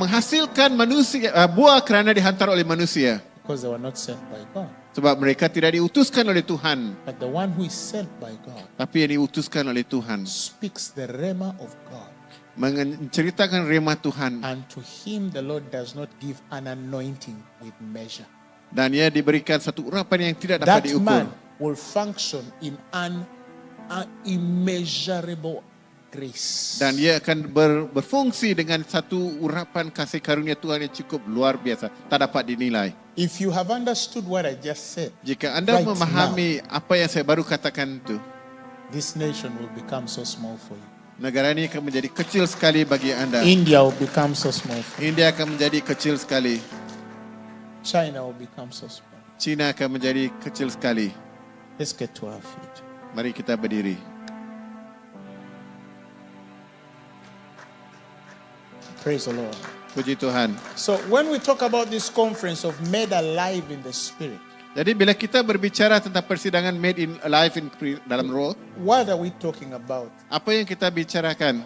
menghasilkan manusia buah kerana dihantar oleh manusia. Because they were not sent by God. Sebab mereka tidak diutuskan oleh Tuhan. But the one who is sent by God Tapi yang diutuskan oleh Tuhan. speaks the rhema of God. Menceritakan rema Tuhan. And to him the Lord does not give an anointing with measure. Dan ia diberikan satu urapan yang tidak dapat That diukur. man will function in an immeasurable grace. Dan ia akan berfungsi dengan satu urapan kasih karunia Tuhan yang cukup luar biasa. Tak dapat dinilai. If you have understood what I just said, Jika anda right memahami apa yang saya baru katakan itu, this nation will become so small for you. negara ini akan menjadi kecil sekali bagi anda. India will become so small for you. India akan menjadi kecil sekali. China will become so small. China akan menjadi kecil sekali. Let's get to our feet. Mari kita berdiri. Praise the Lord. Puji Tuhan. So when we talk about this conference of made alive in the spirit, Jadi bila kita berbicara tentang persidangan made in alive in dalam roh, what are we talking about? apa yang kita bicarakan?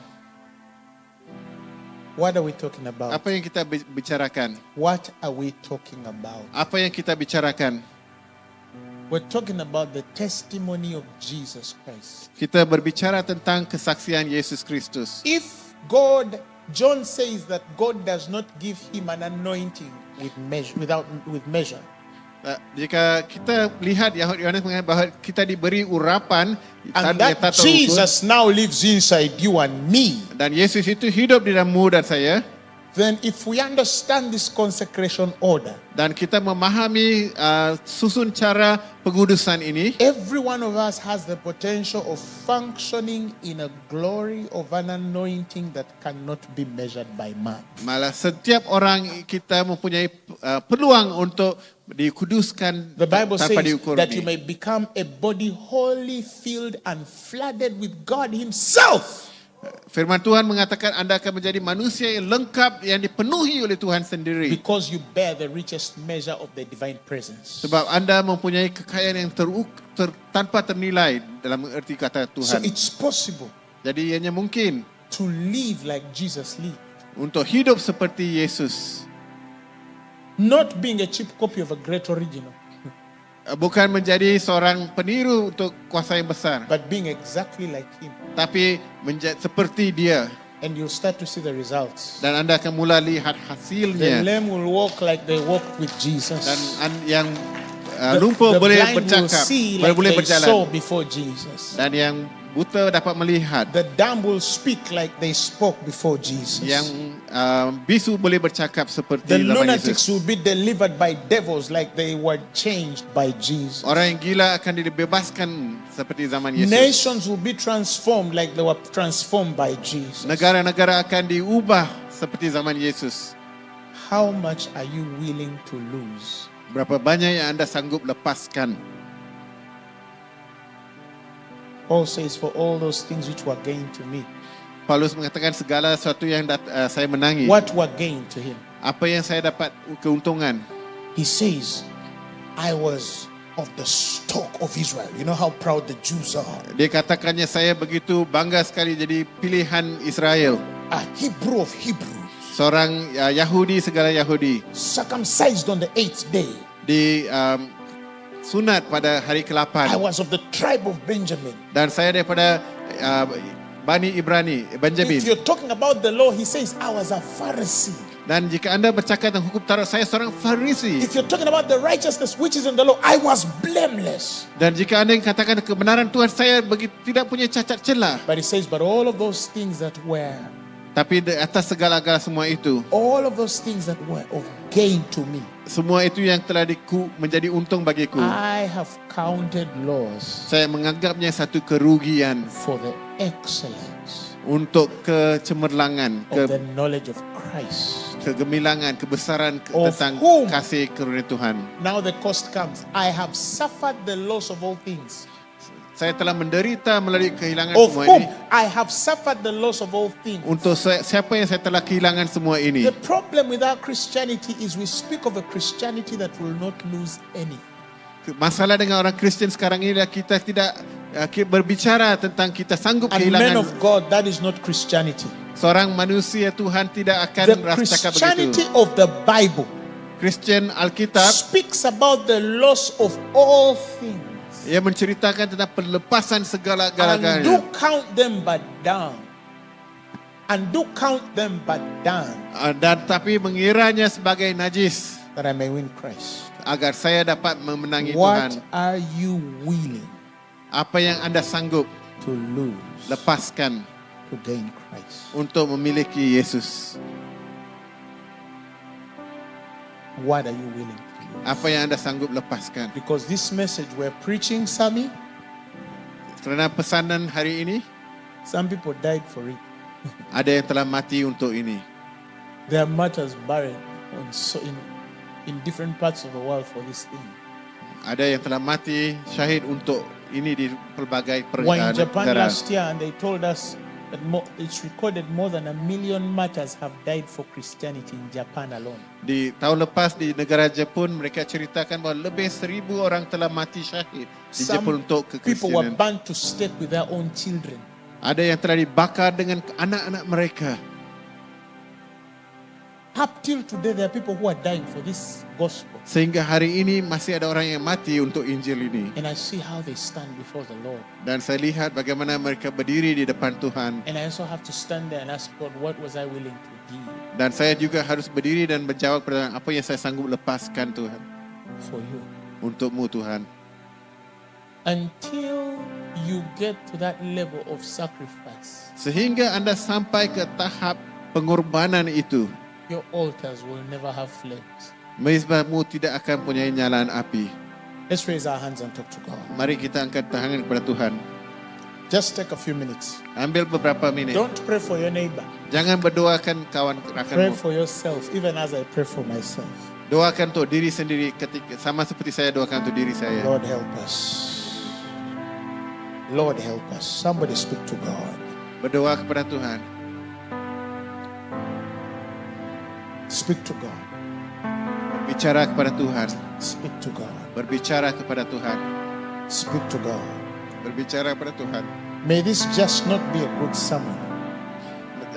What are we talking about? Apa yang kita bicarakan? What are we talking about? Apa yang kita bicarakan? We're talking about the testimony of Jesus Christ. Kita berbicara tentang kesaksian Yesus Kristus. If God, John says that God does not give him an anointing with measure. Jika kita lihat Yohanes mengatakan bahawa kita diberi urapan And that tak terukur, Jesus now lives inside you and me. dan Yesus itu hidup di dalammu dan saya, Then if we understand this consecration order, dan kita memahami susun cara pengudusan ini, every one of us has the potential of functioning in a glory of an anointing that cannot be measured by man. malah setiap orang kita mempunyai peluang untuk dikuduskan The Bible tanpa says diukur that you ini. may become a body wholly filled and flooded with God himself. Firman Tuhan mengatakan anda akan menjadi manusia yang lengkap yang dipenuhi oleh Tuhan sendiri. because you bear the richest measure of the divine presence. Sebab anda mempunyai kekayaan yang tanpa ternilai dalam erti kata So Tuhan. it's possible Jadi ianya mungkin to live like Jesus lived. untuk hidup seperti Yesus. Not being a cheap copy of a great original, Bukan menjadi seorang peniru untuk kuasa yang besar. but being exactly like him. Tapi seperti dia. And you'll start to see the results. Dan anda akan mula lihat The hasilnya. lame will walk like they walked with Jesus. Dan yang The lumpuh boleh blind will bercakap, see like boleh they saw berjalan. before Jesus. Dan yang buta dapat melihat. The dumb will speak like they spoke before Jesus. Yang bisu boleh bercakap seperti The zaman lunatics Yesus. will be delivered by devils like they were changed by Jesus. Orang yang gila akan dibebaskan seperti zaman Yesus. Nations will be transformed like they were transformed by Jesus. Negara-negara akan diubah seperti zaman Yesus. How much are you willing to lose? Berapa banyak yang anda sanggup lepaskan? Paul says, for all those things which were gained to me. Paulus mengatakan segala sesuatu yang saya menangi. What were gained to him? Apa yang saya dapat keuntungan? He says, I was of the stock of Israel. You know how proud the Jews are. Dia katakannya saya begitu bangga sekali jadi pilihan Israel. A Hebrew of Hebrews. Seorang Yahudi segala Yahudi. Circumcised on the 8th day. Di sunat pada hari I ke-8. was of the tribe of Benjamin. Dan saya daripada Bani Ibrani, Benjamin. If you're talking about the law, he says, I was a Pharisee. Dan jika anda bercakap tentang hukum Taurat, saya seorang Farisi. If you're talking about the righteousness which is in the law, I was blameless. Dan jika anda katakan kebenaran Tuhan, saya tidak punya cacat celah. But he says, but all of those things that were, Tapi di atas segala-gala semua itu, all of those things that were of gain to me, semua itu yang telah menjadi untung bagiku. I have counted loss Saya menganggapnya satu kerugian for the excellence untuk kecemerlangan, of the knowledge of Christ. kegemilangan, kebesaran Of tentang whom? kasih karunia Tuhan. Now the cost comes. I have suffered the loss of all things. Saya telah menderita melalui kehilangan Of semua whom ini. I have suffered the loss of all things. Untuk siapa yang saya telah kehilangan semua ini? The problem with our Christianity is we speak of a Christianity that will not lose anything. Masalah dengan orang Kristen sekarang ini adalah kita tidak berbicara tentang kita sanggup And men kehilangan. of God, that is not Christianity. Seorang manusia Tuhan tidak The akan rasa cakap Christianity begitu. of the Bible Kristen Alkitab, speaks about the loss of all things. ia menceritakan tentang pelepasan And segala-galanya. do count them but down. And do count them but down. Dan tapi mengiranya sebagai najis That I may win Christ. agar saya dapat memenangi What Tuhan. are you willing Apa yang anda sanggup to lose lepaskan to gain Christ? untuk memiliki Yesus? What are you willing to lose? Apa yang anda sanggup lepaskan? Because this message we're preaching, Sammy, Kerana pesanan hari ini, some people died for it. ada yang telah mati untuk ini. There are martyrs buried in different parts of the world for this thing. Ada yang telah mati syahid untuk ini di pelbagai We're in Japan negara. last year and they told us that it's recorded more than 1 million martyrs have died for Christianity in Japan alone. Di tahun lepas di negara Jepun mereka ceritakan bahawa lebih 1,000 orang telah mati syahid di Jepun untuk People were kekristenan. burnt to stake with their own children. Ada yang telah dibakar dengan anak-anak mereka. Up till today, there are people who are dying for this gospel. Sehingga hari ini masih ada orang yang mati untuk Injil ini. And I see how they stand before the Lord. Dan saya lihat bagaimana mereka berdiri di depan Tuhan. And I also have to stand there and ask God, what was I willing to give Dan saya juga harus berdiri dan menjawab pertanyaan apa yang saya sanggup lepaskan Tuhan. for you? Untukmu Tuhan. Until you get to that level of sacrifice, Sehingga anda sampai ke tahap pengorbanan itu. your altars will never have flames. Mezbahmu tidak akan punya nyalaan api. Let's raise our hands and talk to God. Mari kita angkat tangan kepada Tuhan. Just take a few minutes. Ambil beberapa minit. Don't pray for your neighbor. Jangan berdoakan kawan Pray rakanmu. for yourself, even as I pray for myself. Doakan untuk diri sendiri ketika sama seperti saya doakan untuk diri saya. Lord, help us. Lord, help us. Somebody speak to God. Berdoa kepada Tuhan. Speak to God. Berbicara kepada Tuhan. Speak to God. Berbicara kepada Tuhan. Speak to God. Berbicara kepada Tuhan. May this just not be a good sermon.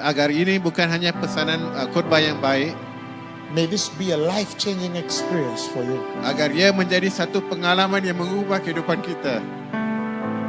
Agar ini bukan hanya pesanan khotbah yang baik, May this be a life-changing experience for you. agar ia menjadi satu pengalaman yang mengubah kehidupan kita.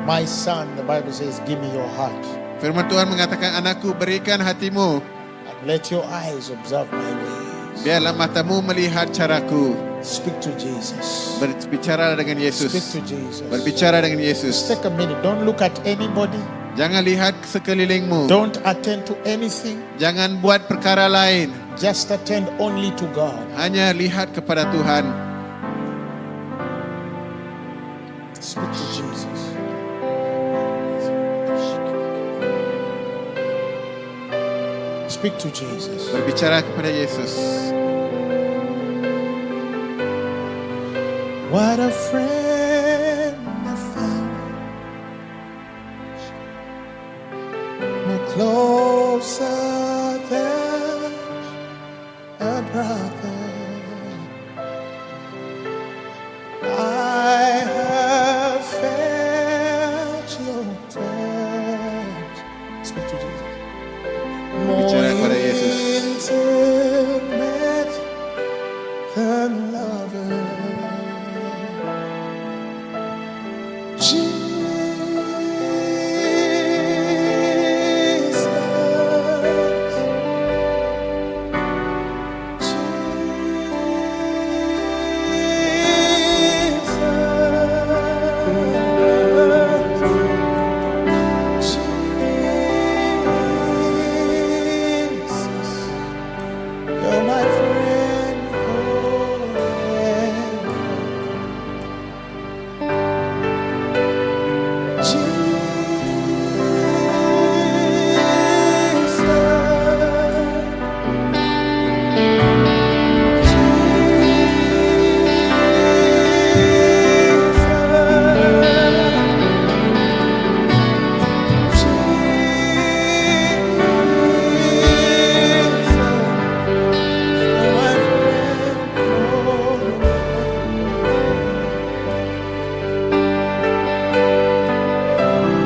My son, the Bible says, give me your heart. Firman Tuhan mengatakan, anakku, berikan hatimu, And let your eyes observe my ways. biarlah matamu melihat caraku. Speak to Jesus. Berbicara dengan Speak Yesus. to Jesus. Berbicara dengan Just Yesus. take a minute. Don't look at anybody. Jangan lihat sekelilingmu. Don't attend to anything. Jangan buat perkara lain. Just attend only to God. Hanya lihat kepada Tuhan. Speak to Jesus. Speak to Jesus. Berbicara kepada Yesus. What a friend I found. No closer than a brother. I have felt your touch. Speak to Jesus. Bicara kepada Yesus. Intimate than lover. You're my friend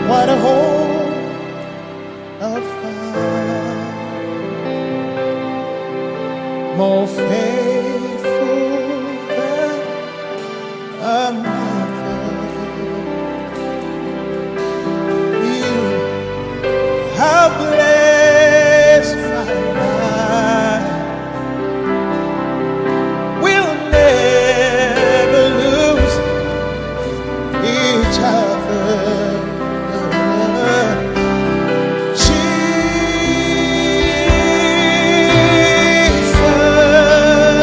What a home of fire, more faithful than a mother. You have blessed my life. We'll never lose each other. Jesus.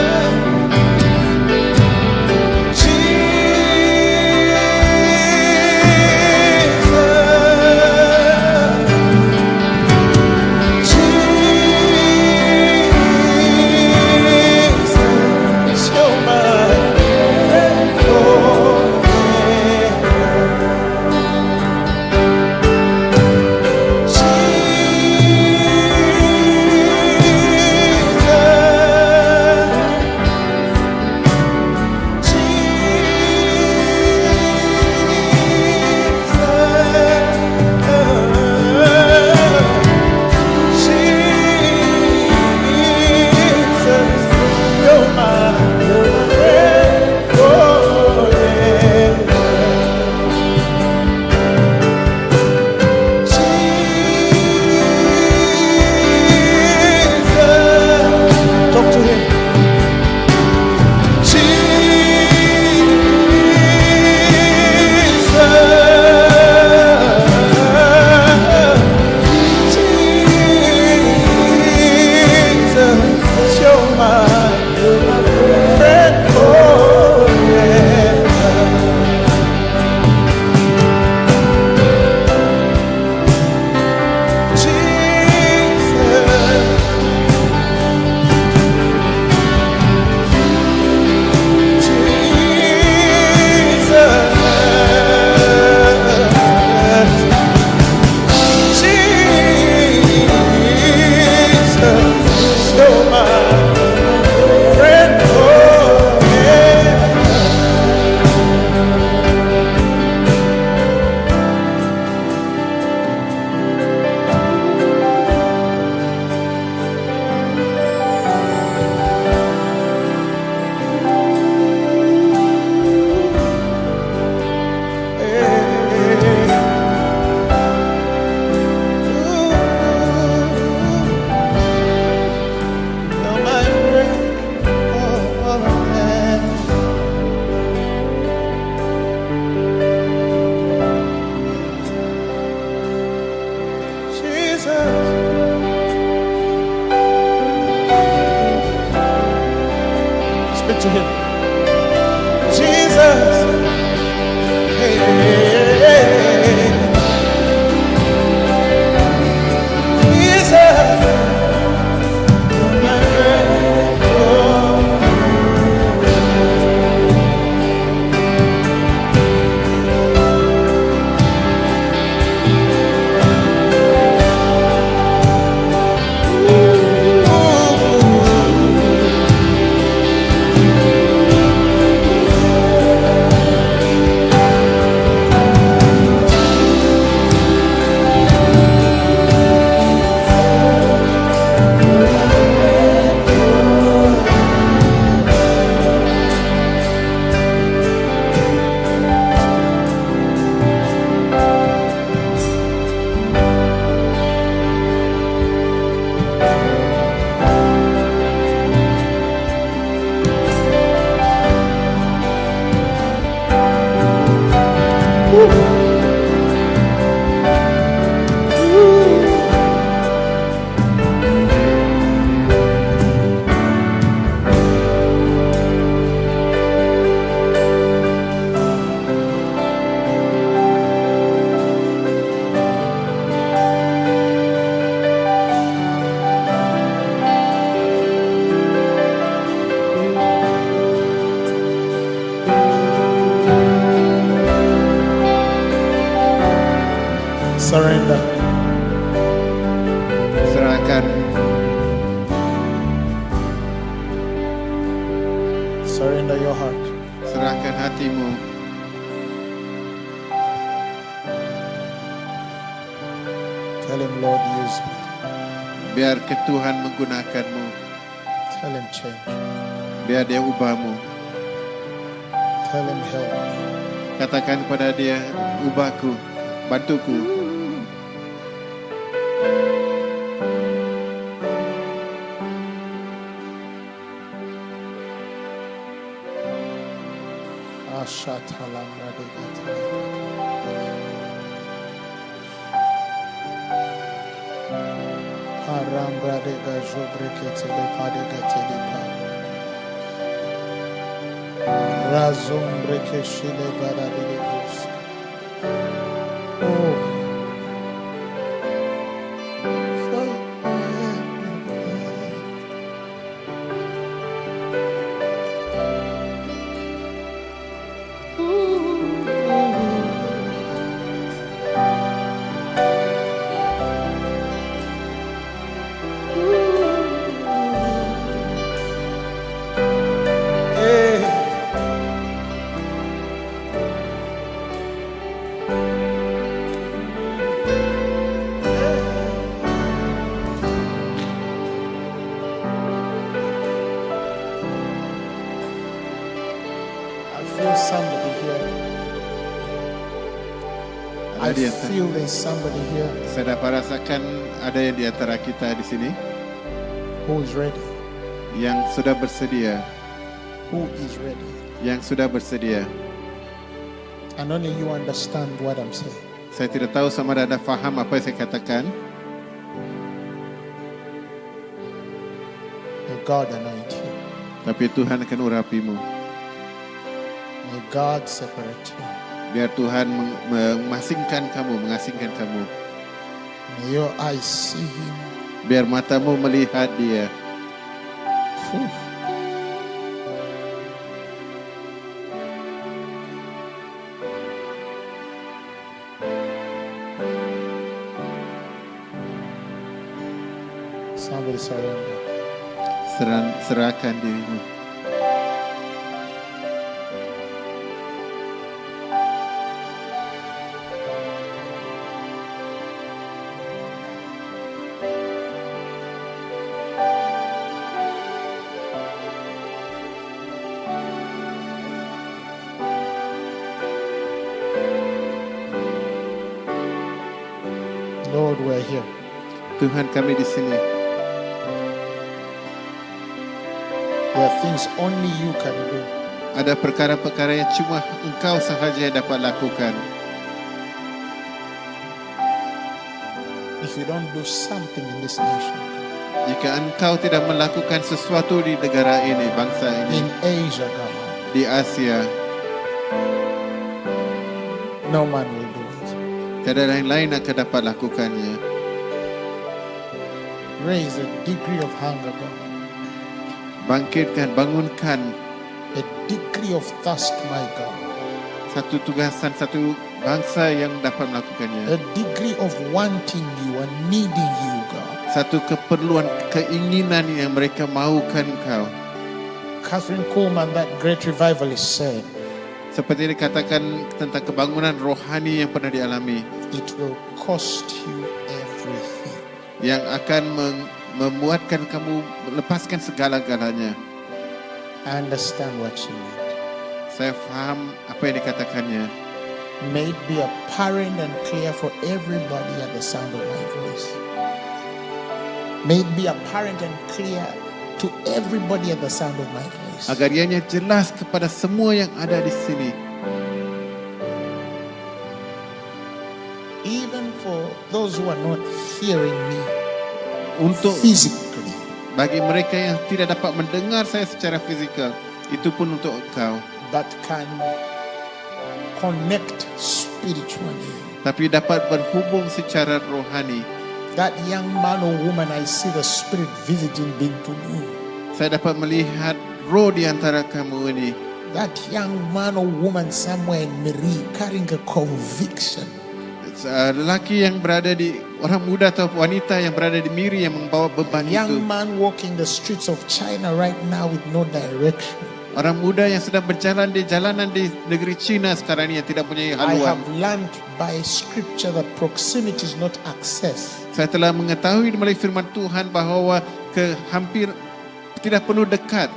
to him. Jesus. Hey, hey, hey. Jesus. You're my grateful. Surrender. Serahkan, Surrender your heart. serahkan hatimu. Tell him, Lord, use me. Biar ke Tuhan menggunakanmu. Tell him, change. Biar dia ubahmu. Tell him, help me. Katakan kepada dia, ubahku, bantuku. Somebody here. I feel there's somebody here Saya dapat rasakan ada yang di antara kita di sini who is ready. yang sudah bersedia, Who is ready. yang sudah bersedia. And only you understand what I'm saying. Saya tidak tahu sama ada Anda faham apa yang saya katakan. May God anoint you. Tapi Tuhan akan urapimu. May God separate you. Biar Tuhan mengasingkan kamu. May your eyes see him. Biar matamu melihat dia. Whew. Somebody surrender. Serahkan dirimu. Lord, we're here. Tuhan, kami di sini. There are things only you can do. Ada perkara-perkara yang cuma Engkau sahaja yang dapat lakukan. If you don't do something in this nation, Jika engkau tidak melakukan sesuatu di negara ini, bangsa ini, in Asia, God, di Asia, no man will do it. tiada lain akan dapat lakukannya. Raise a degree of hunger, God, Bangkitkan, bangunkan a degree of thirst, my God, satu tugasan, satu bangsa yang dapat melakukannya. a degree of wanting you and needing you, God. Satu keperluan, keinginan yang mereka mahukan engkau. Catherine Coleman, that great revivalist, said, Seperti dikatakan tentang kebangunan rohani yang pernah dialami, it will cost you everything. yang akan memuatkan kamu melepaskan segala-galanya. I understand what you meant. Saya faham apa yang dikatakannya. May it be apparent and clear for everybody at the sound of my voice. May it be apparent and clear to everybody at the sound of my voice. Agar ianya jelas kepada semua yang ada di sini. Even for those who are not hearing me Untuk physically, bagi mereka yang tidak dapat mendengar saya secara fizikal, itu pun untuk engkau. but can connect spiritually. Tapi dapat berhubung secara rohani. That young man or woman, I see the Spirit visiting Bintulu. Saya dapat melihat roh di antara kamu ini. That young man or woman somewhere in Miri carrying a conviction. Lelaki yang berada di, orang muda atau wanita yang berada di Miri yang membawa A beban itu. young man walking the streets of China right now with no direction. Orang muda yang sedang berjalan di jalanan di negeri China sekarang ini yang tidak punya I haluan. have learned by scripture that proximity is not access. Saya telah mengetahui melalui firman Tuhan bahawa hampir tidak perlu dekat.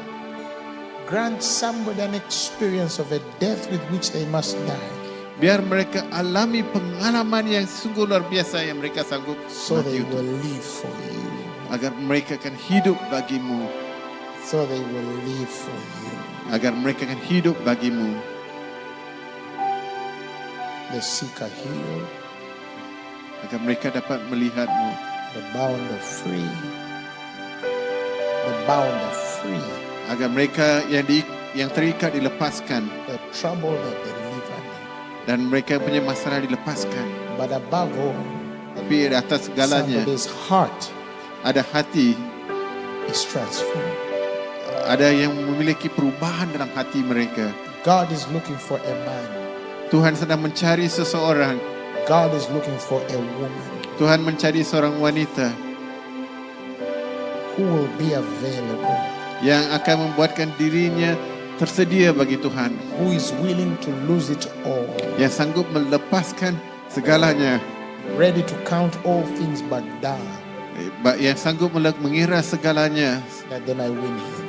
Grant somebody an experience of a death with which they must die, Biar mereka alami pengalaman yang sungguh luar biasa yang mereka sanggup so mati they untuk. will live for you. Agar mereka akan hidup bagimu. So they will live for you. Agar mereka akan hidup bagimu. The sick are healed, Agar mereka dapat melihatmu. the bound are free. The bound are free. Agar mereka yang terikat dilepaskan. The trouble that delivered. Dan mereka punya masalah dilepaskan. But above all, Tapi di atas segalanya somebody's heart ada hati. is transformed. Ada yang memiliki perubahan dalam hati mereka. God is looking for a man. Tuhan sedang mencari seseorang. God is looking for a woman Tuhan mencari seorang wanita who will be available, yang akan membuatkan dirinya tersedia bagi Tuhan. who is willing to lose it all, Yang sanggup melepaskan segalanya. ready to count all things but die, Yang sanggup mengira segalanya that they might win him.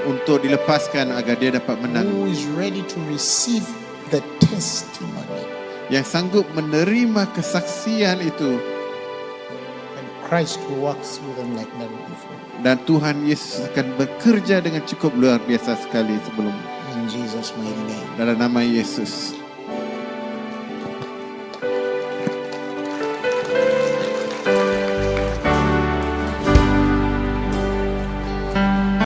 untuk dilepaskan agar dia dapat menang. Who is ready to receive the testimony, Yang sanggup menerima kesaksian itu. and Christ will walk through them like never before. Dan Tuhan Yesus akan bekerja dengan cukup luar biasa sekali sebelum. In Jesus' mighty name. Dalam nama Yesus.